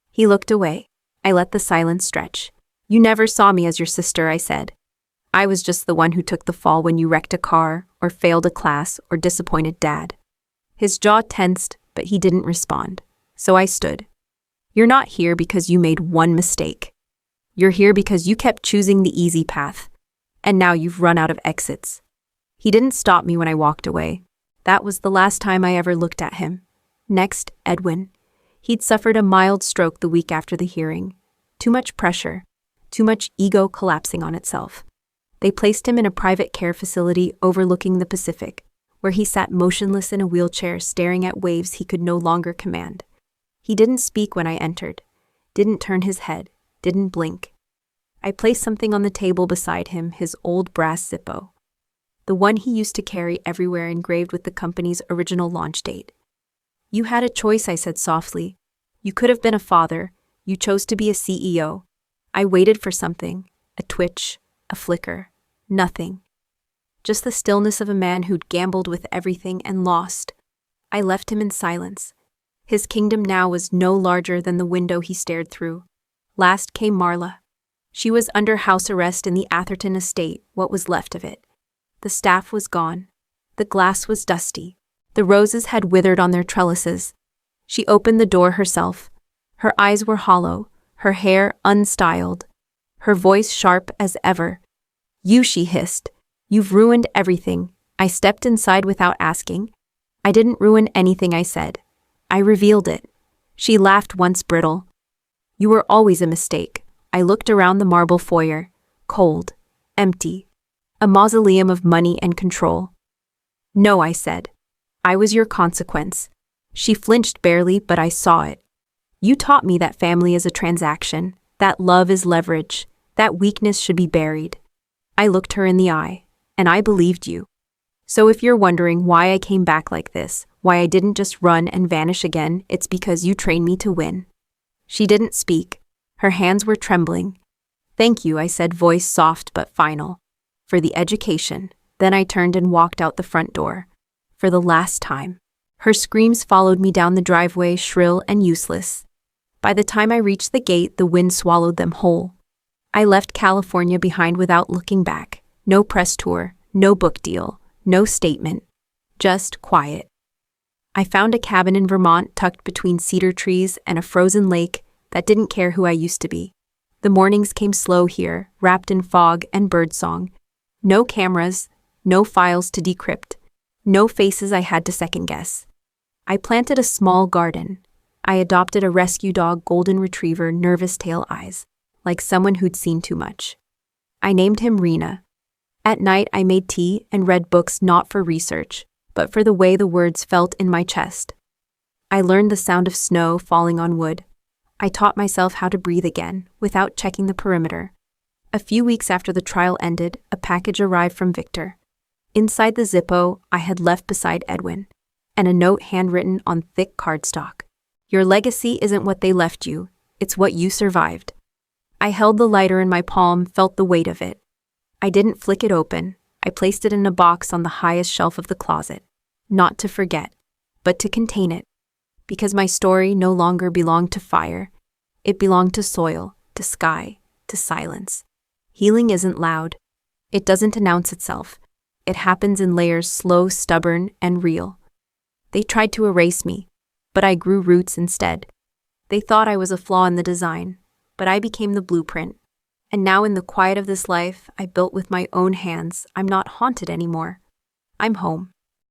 He looked away. I let the silence stretch. You never saw me as your sister, I said. I was just the one who took the fall when you wrecked a car, or failed a class, or disappointed Dad. His jaw tensed, but he didn't respond. So I stood. You're not here because you made one mistake. You're here because you kept choosing the easy path. And now you've run out of exits. He didn't stop me when I walked away. That was the last time I ever looked at him. Next, Edwin. He'd suffered a mild stroke the week after the hearing. Too much pressure. Too much ego collapsing on itself. They placed him in a private care facility overlooking the Pacific, where he sat motionless in a wheelchair staring at waves he could no longer command. He didn't speak when I entered, didn't turn his head, didn't blink. I placed something on the table beside him, his old brass Zippo. The one he used to carry everywhere, engraved with the company's original launch date. You had a choice, I said softly. You could have been a father. You chose to be a CEO. I waited for something, a twitch, a flicker. Nothing. just the stillness of a man who'd gambled with everything and lost. I left him in silence. His kingdom now was no larger than the window he stared through. Last came Marla. She was under house arrest in the Atherton estate, what was left of it. The staff was gone. The glass was dusty. The roses had withered on their trellises. She opened the door herself. Her eyes were hollow, her hair unstyled, her voice sharp as ever. "You," she hissed. "You've ruined everything." I stepped inside without asking. "I didn't ruin anything," I said. "I revealed it." She laughed once brittle. "You were always a mistake." I looked around the marble foyer. Cold. Empty. A mausoleum of money and control. "No," I said. "I was your consequence." She flinched barely, but I saw it. "You taught me that family is a transaction, that love is leverage, that weakness should be buried." I looked her in the eye, and I believed you. So if you're wondering why I came back like this, why I didn't just run and vanish again, it's because you trained me to win. She didn't speak. Her hands were trembling. "Thank you," I said, voice soft but final. "For the education." Then I turned and walked out the front door. For the last time. Her screams followed me down the driveway, shrill and useless. By the time I reached the gate, the wind swallowed them whole. I left California behind without looking back. No press tour, no book deal, no statement. Just quiet. I found a cabin in Vermont tucked between cedar trees and a frozen lake that didn't care who I used to be. The mornings came slow here, wrapped in fog and birdsong. No cameras, no files to decrypt, no faces I had to second-guess. I planted a small garden. I adopted a rescue dog, golden retriever, nervous tail eyes, like someone who'd seen too much. I named him Rena. At night I made tea and read books not for research, but for the way the words felt in my chest. I learned the sound of snow falling on wood. I taught myself how to breathe again, without checking the perimeter. A few weeks after the trial ended, a package arrived from Victor. Inside the Zippo I had left beside Edwin, and a note handwritten on thick cardstock. "Your legacy isn't what they left you, it's what you survived." I held the lighter in my palm, felt the weight of it. I didn't flick it open. I placed it in a box on the highest shelf of the closet. Not to forget, but to contain it. Because my story no longer belonged to fire. It belonged to soil, to sky, to silence. Healing isn't loud. It doesn't announce itself. It happens in layers, slow, stubborn, and real. They tried to erase me, but I grew roots instead. They thought I was a flaw in the design, but I became the blueprint. And now in the quiet of this life I built with my own hands, I'm not haunted anymore. I'm home.